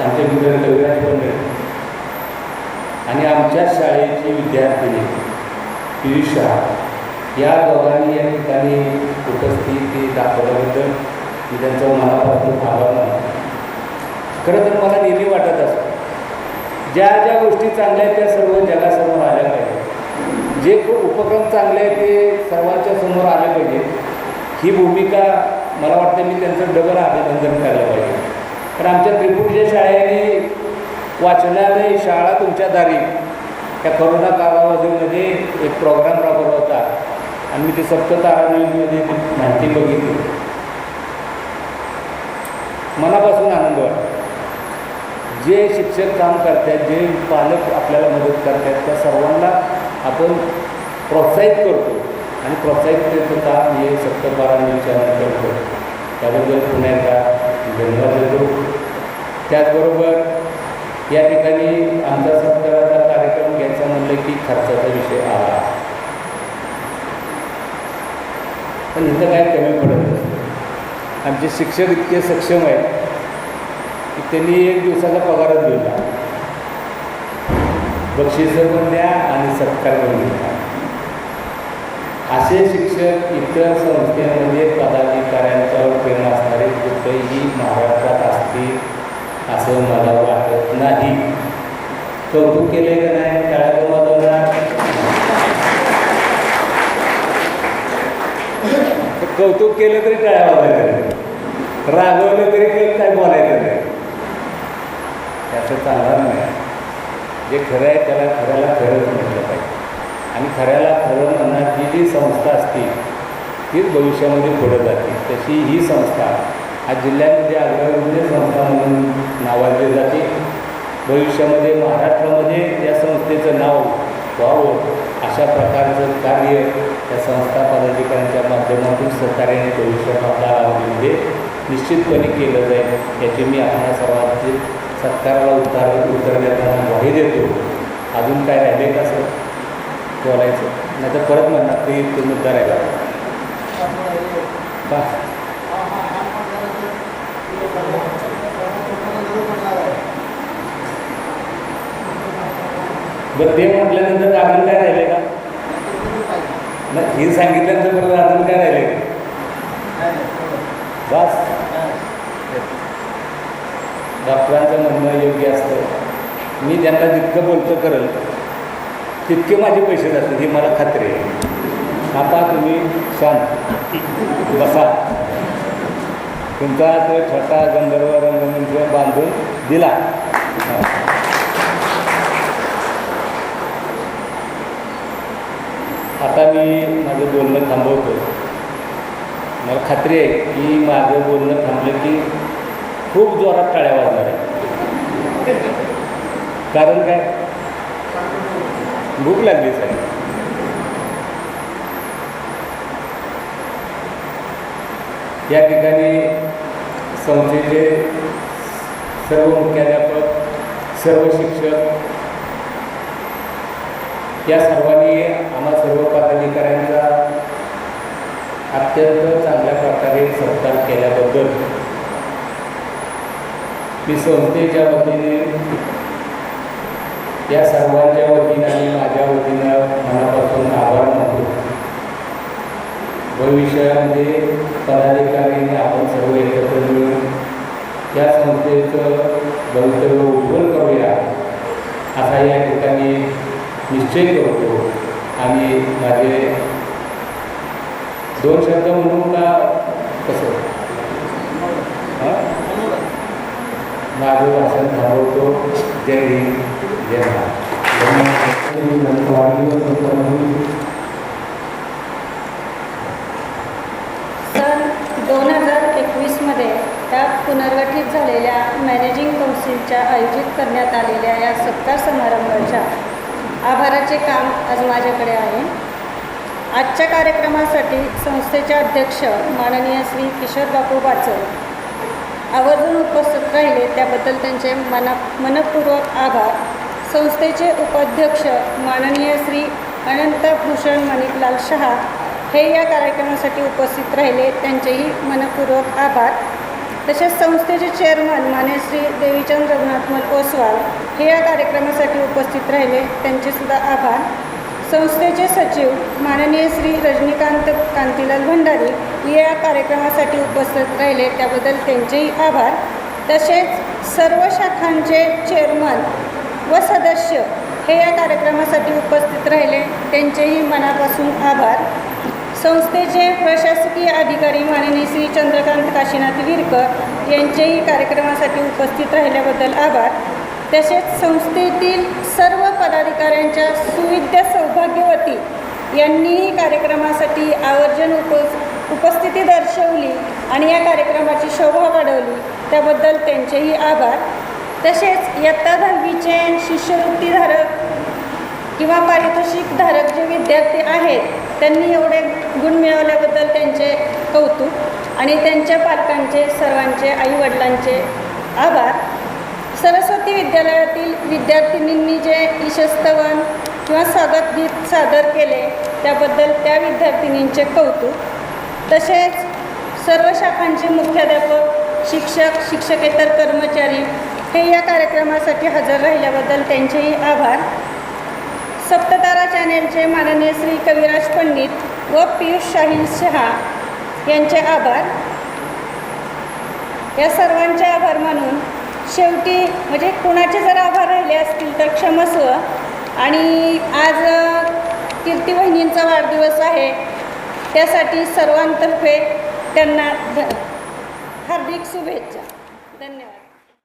आमचे मित्र कविराज पंडित आणि आमच्या शाळेची विद्यार्थिनी पियुष या दोघांनी या ठिकाणी उपस्थिती दाखवल्याबद्दल मी त्यांचं मनापासून आभार मानतो. खरं तर मला नेहमी वाटत असतं ज्या ज्या गोष्टी चांगल्या आहेत त्या सर्व जगासमोर आल्या पाहिजे, जे उपक्रम चांगले आहेत ते सर्वांच्या समोर आले पाहिजे. ही भूमिका मला वाटतं मी त्यांचं डबल अभिनंदन करायला पाहिजे. कारण आमच्या त्रिपुरीच्या शाळेने वाचनालय शाळा तुमच्या दारी त्या करोना कालावधीमध्ये एक प्रोग्राम राबवला होता आणि मी ते सप्ततारा न्यूजमध्ये माहिती बघितली. मनापासून आनंद वाटतो. जे शिक्षक काम करतात, जे पालक आपल्याला मदत करतात त्या सर्वांना आपण प्रोत्साहित करतो आणि प्रोत्साहित काम हे सप्ततारा न्यूज चॅनल करतो. त्याबद्दल पुन्हा एकदा धन्यवाद देतो. त्याचबरोबर या ठिकाणी आमचा सत्काराचा कार्यक्रम घ्यायचा म्हणलं की खर्चाचा विषय आला, पण इथं काय कमी पडत नसतं. आमचे शिक्षक इतके सक्षम आहेत की त्यांनी एक दिवसाचा पगारच दिला, बक्षीसं पण द्या आणि सत्कार पण द्या. असे शिक्षक इतर संस्थेमध्ये पदाधिकाऱ्यांच्यावर प्रेम असणारे कुठेही महाराष्ट्रात असतील असं मला वाटत नाही. कौतुक केले का नाही? टाळ्या वाजवणार. कौतुक केलं तरी टाळ्या वाजवायचं, रागवलं तरी काय बोलायचं नाही. त्याचं चालणार नाही. जे खरं आहे त्याला खऱ्याला खरंच म्हटलं पाहिजे आणि खऱ्याला खरं म्हणणारी जी संस्था असतील तीच भविष्यामध्ये पुढे जाते. तशी ही संस्था आज जिल्ह्यामध्ये अग्रगण्य संस्था म्हणून नावाजली जाते. भविष्यामध्ये महाराष्ट्रामध्ये त्या संस्थेचं नाव व्हावं अशा प्रकारचं कार्य त्या संस्था पदाधिकाऱ्यांच्या माध्यमातून सहकार्याने भविष्यात आपल्या कालावधीमध्ये निश्चितपणे केलं जाईल याची मी आपल्या सर्वांचे सत्काराला उत्तर देताना ग्वाही देतो. अजून काय राहिले का सर बोलायचं? नाही तर परत म्हणणार ते मुद्दा राहिला का? बरं ते म्हटल्यानंतर अजून काय राहिले का? नाही हे सांगितल्यानंतर परत अजून काय राहिले बस. डॉक्टरांचं म्हणणं योग्य असतं. मी ज्यांना जितकं बोलतं करेल तितके माझे पैसे जातात ही मला खात्री आहे. आता तुम्ही शांत बसा. तुमचा तो छोटा गंधर्व रंगमंच बांधून दिला. आता मी माझं बोलणं थांबवतो. मला खात्री आहे की माझं बोलणं थांबलं की खूप जोरात टाळ्या वाजणार आहे. कारण काय? भूक लागली साहेब. या ठिकाणी संस्थेचे सर्व मुख्याध्यापक, सर्व शिक्षक या सर्वांनी आम्हा सर्व पदाधिकाऱ्यांचा अत्यंत चांगल्या प्रकारे सत्कार केल्याबद्दल मी संस्थेच्या वतीने या सर्वांच्या वतीनं आणि माझ्या वतीनं मनापासून आभार मानतो. भविष्यामध्ये पदाधिकाऱ्यांनी आपण सर्व एकत्र मिळून या संस्थेचं भवितव्य उज्ज्वल करूया असा या ठिकाणी निश्चय करतो. आणि माझे दोन शब्द म्हणून का कसं माझं भाषण थांबवतो. जय हिंद, जय सन 2021मध्ये त्या पुनर्गठित झालेल्या मॅनेजिंग काउन्सिलच्या आयोजित करण्यात आलेल्या या सत्कार समारंभाच्या आभाराचे काम आज माझ्याकडे आहे. आजच्या कार्यक्रमासाठी संस्थेचे अध्यक्ष माननीय श्री किशोर बापू बाचल आवर्जून उपस्थित राहिले त्याबद्दल त्यांचे मनपूर्वक आभार. संस्थेचे उपाध्यक्ष माननीय श्री अनंतभूषण मणिकलाल शहा हे या कार्यक्रमासाठी उपस्थित राहिले त्यांचेही मनपूर्वक आभार. तसेच संस्थेचे चेअरमन मान्य श्री देवीचंद रघुनाथमल ओसवाल हे या कार्यक्रमासाठी उपस्थित राहिले त्यांचेसुद्धा आभार. संस्थेचे सचिव माननीय श्री रजनीकांत कांतीलाल भंडारी या कार्यक्रमासाठी उपस्थित राहिले त्याबद्दल त्यांचेही आभार. तसेच सर्व शाखांचे चेअरमन व सदस्य हे या कार्यक्रमासाठी उपस्थित राहिले त्यांचेही मनापासून आभार. संस्थेचे प्रशासकीय अधिकारी माननीय श्री चंद्रकांत काशीनाथ विरकर यांचेही कार्यक्रमासाठी उपस्थित राहिल्याबद्दल आभार. तसेच संस्थेतील सर्व पदाधिकाऱ्यांच्या सुविद्या सौभाग्यवती यांनीही कार्यक्रमासाठी आवर्जून उपस्थिती दर्शवली आणि या कार्यक्रमाची शोभा वाढवली त्याबद्दल त्यांचेही आभार. तसेच इयत्ता 10वीचे शिष्यवृत्तीधारक किंवा पारितोषिकधारक जे विद्यार्थी आहेत त्यांनी एवढे गुण मिळवल्याबद्दल त्यांचे कौतुक आणि त्यांच्या पालकांचे सर्वांचे आईवडिलांचे आभार. सरस्वती विद्यालयातील विद्यार्थिनींनी जे ईशस्तवन किंवा स्वागत गीत सादर केले त्याबद्दल त्या विद्यार्थिनींचे कौतुक. तसेच सर्व शाखांचे मुख्याध्यापक शिक्षक शिक्षकेतर कर्मचारी हे या कार्यक्रमासाठी हजर राहिल्याबद्दल त्यांचेही आभार. सप्ततारा चॅनेलचे माननीय श्री कविराज पंडित व पियुष शाहील शहा यांचे आभार. या सर्वांचे आभार मानून शेवटी म्हणजे कुणाचे जर आभार राहिले असतील तर क्षमस्व. आणि आज कीर्ती वहिनींचा वाढदिवस आहे त्यासाठी सर्वांतर्फे त्यांना हार्दिक शुभेच्छा. धन्यवाद.